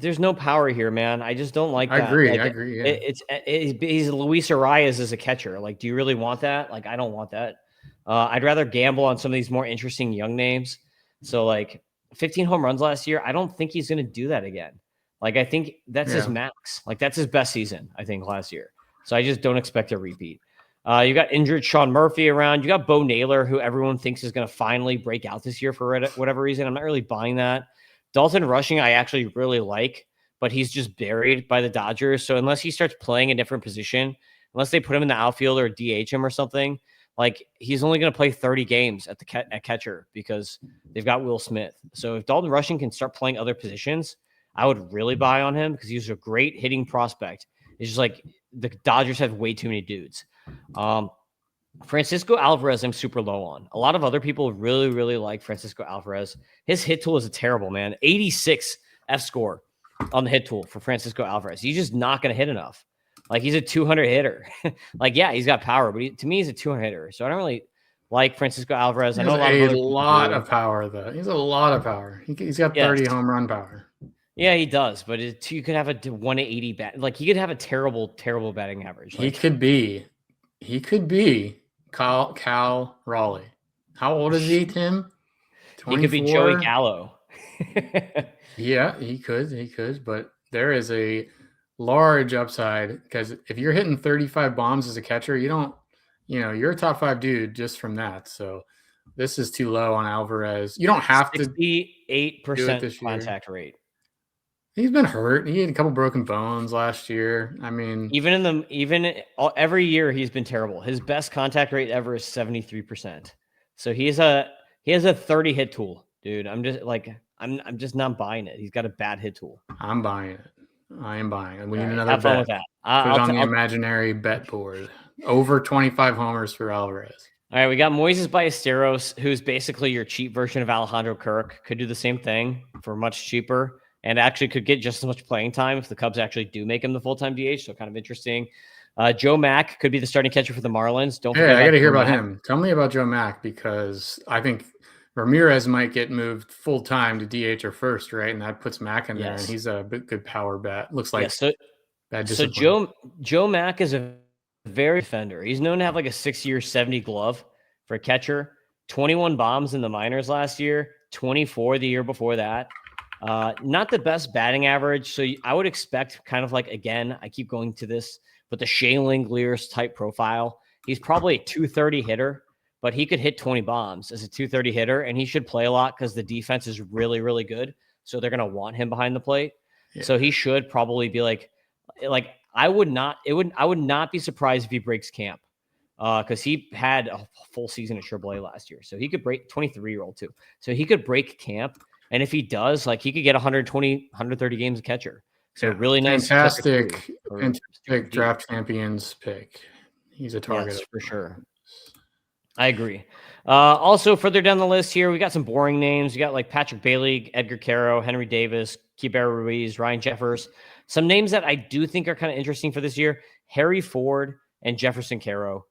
There's no power here, man. I just don't like that. I agree. Like, I agree. Yeah. he's Luis Arias as a catcher. Like, do you really want that? Like, I don't want that. I'd rather gamble on some of these more interesting young names. So, like, 15 home runs last year. I don't think he's going to do that again. Like, I think that's his max. Like, that's his best season, I think, last year. So I just don't expect a repeat. You got injured Sean Murphy around. You got Bo Naylor, who everyone thinks is going to finally break out this year for whatever reason. I'm not really buying that. Dalton Rushing, I actually really like, but he's just buried by the Dodgers. So unless he starts playing a different position, unless they put him in the outfield or DH him or something, like he's only going to play 30 games at catcher because they've got Will Smith. So if Dalton Rushing can start playing other positions, I would really buy on him because he's a great hitting prospect. It's just like the Dodgers have way too many dudes. Francisco Alvarez, I'm super low on. A lot of other people really, really like Francisco Alvarez. His hit tool is terrible, man. 86 fScore on the hit tool for Francisco Alvarez. He's just not going to hit enough. Like, he's a 200 hitter. Like, yeah, he's got power, but to me, he's a 200 hitter. So I don't really like Francisco Alvarez. I know a lot of power, though. He's a lot of power. He's got 30 home run power. Yeah, he does, but you could have a 180 bat. Like, he could have a terrible, terrible batting average. Like, he could be Cal Raleigh. How old is he, Tim? 24? He could be Joey Gallo. Yeah, he could, but there is a large upside because if you're hitting 35 bombs as a catcher, you're a top 5 dude just from that. So this is too low on Alvarez. You don't have 68% contact rate. He's been hurt. He had a couple broken bones last year. I mean, every year he's been terrible. His best contact rate ever is 73%. So he has a 30 hit tool, dude. I'm just not buying it. He's got a bad hit tool. I'm buying it. I am buying it. We need another bet. Have fun with that. Put it on the imaginary bet board. Over 25 homers for Alvarez. All right, we got Moises Ballesteros, who's basically your cheap version of Alejandro Kirk. Could do the same thing for much cheaper. And actually could get just as much playing time if the Cubs actually do make him the full-time DH. So kind of interesting. Joe Mack could be the starting catcher for the Marlins. I got to hear about him. Tell me about Joe Mack because I think Ramirez might get moved full-time to DH or first, right? And that puts Mack in there, and he's a good power bat. Looks like bad discipline. So Joe Mack is a very defender. He's known to have like a 6-year 70 glove for a catcher. 21 bombs in the minors last year. 24 the year before that. Not the best batting average. So I would expect kind of like, again, I keep going to this, but the Shea Langeliers type profile. He's probably a 230 hitter, but he could hit 20 bombs as a 230 hitter, and he should play a lot because the defense is really, really good. So they're going to want him behind the plate. Yeah. So he should probably be like I would not be surprised if he breaks camp because he had a full season at AAA last year. So he could break 23-year-old too. So he could break camp. And if he does, like, he could get 120, 130 games a catcher. So really nice. Fantastic draft champions pick. He's a target. Yes, for sure. I agree. Also, further down the list here, we got some boring names. You got like Patrick Bailey, Edgar Caro, Henry Davis, Keibert Ruiz, Ryan Jeffers. Some names that I do think are kind of interesting for this year. Harry Ford and Jefferson Caro.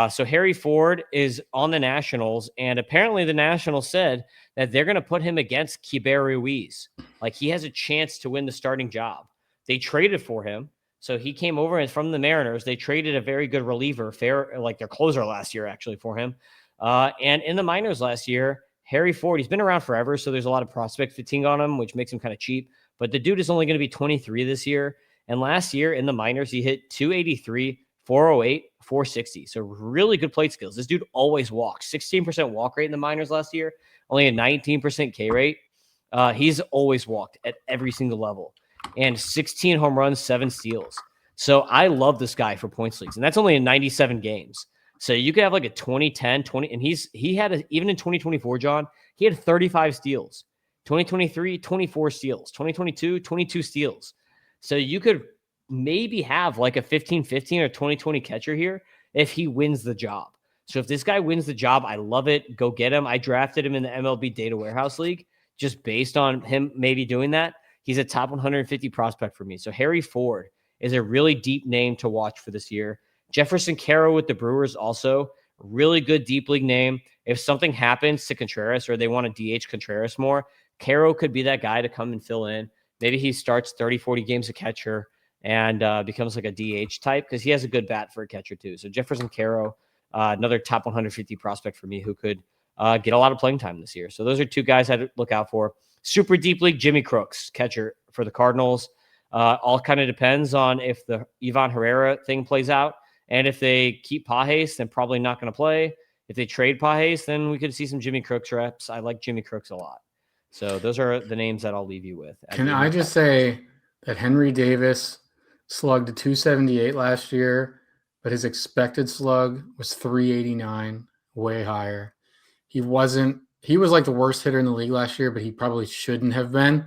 So Harry Ford is on the Nationals, and apparently the Nationals said that they're going to put him against Keibert Ruiz. Like, he has a chance to win the starting job. They traded for him. So he came over from the Mariners. They traded a very good reliever, like their closer last year, actually, for him. And in the minors last year, Harry Ford, he's been around forever, so there's a lot of prospect fatigue on him, which makes him kind of cheap. But the dude is only going to be 23 this year. And last year in the minors, he hit 283, 408, 460. So really good plate skills. This dude always walks. 16% walk rate in the minors last year, only a 19% K rate. He's always walked at every single level. and 16 home runs, 7 steals. So I love this guy for points leagues, and that's only in 97 games. So you could have like a 2010, 20, and he had even in 2024, John, he had 35 steals. 2023, 24 steals. 2022, 22 steals. So you could maybe have like a 15-15 or 20-20 catcher here if he wins the job. So if this guy wins the job, I love it. Go get him. I drafted him in the MLB Data Warehouse League just based on him maybe doing that. He's a top 150 prospect for me. So Harry Ford is a really deep name to watch for this year. Jefferson Caro with the Brewers also really good deep league name. If something happens to Contreras or they want to DH Contreras more, Caro could be that guy to come and fill in. Maybe he starts 30, 40 games a catcher and becomes like a DH type because he has a good bat for a catcher too. So Jefferson Caro, another top 150 prospect for me who could get a lot of playing time this year. So those are two guys I'd look out for. Super deep league, Jimmy Crooks, catcher for the Cardinals. All kind of depends on if the Ivan Herrera thing plays out. And if they keep Pages, then probably not going to play. If they trade Pages, then we could see some Jimmy Crooks reps. I like Jimmy Crooks a lot. So those are the names that I'll leave you with. Can I just say that Henry Davis slugged 278 last year, but his expected slug was 389, way higher. He was like the worst hitter in the league last year, but he probably shouldn't have been.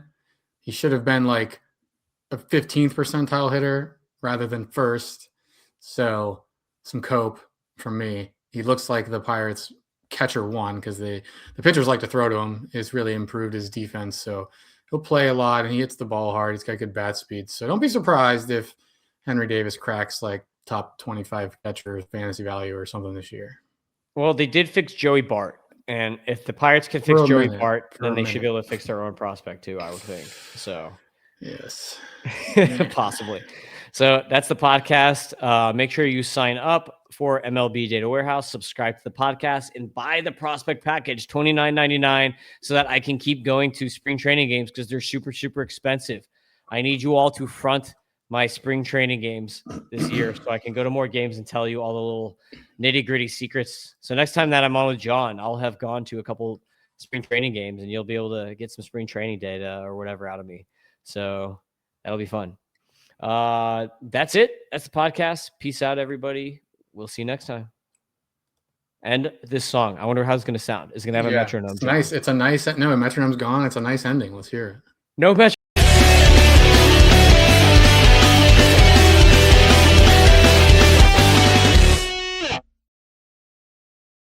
He should have been like a 15th percentile hitter rather than first. So some cope from me. He looks like the Pirates catcher one because the pitchers like to throw to him. It's really improved his defense. So he'll play a lot and he hits the ball hard. He's got good bat speed. So don't be surprised if Henry Davis cracks like top 25 catcher fantasy value or something this year. Well, they did fix Joey Bart. And if the Pirates can fix Joey Bart, then they should be able to fix their own prospect too, I would think. So yes. Possibly. So that's the podcast. Make sure you sign up for MLB Data Warehouse, subscribe to the podcast, and buy the prospect package, $29.99, so that I can keep going to spring training games because they're super, super expensive. I need you all to front my spring training games this year so I can go to more games and tell you all the little nitty-gritty secrets. So next time that I'm on with John, I'll have gone to a couple spring training games and you'll be able to get some spring training data or whatever out of me. So that'll be fun. That's it. That's the podcast. Peace out, everybody. We'll see you next time. And this song, I wonder how it's going to sound. Is it going to have a metronome? It's nice. It's a nice, no, metronome's gone. It's a nice ending. Let's hear it. No metronome.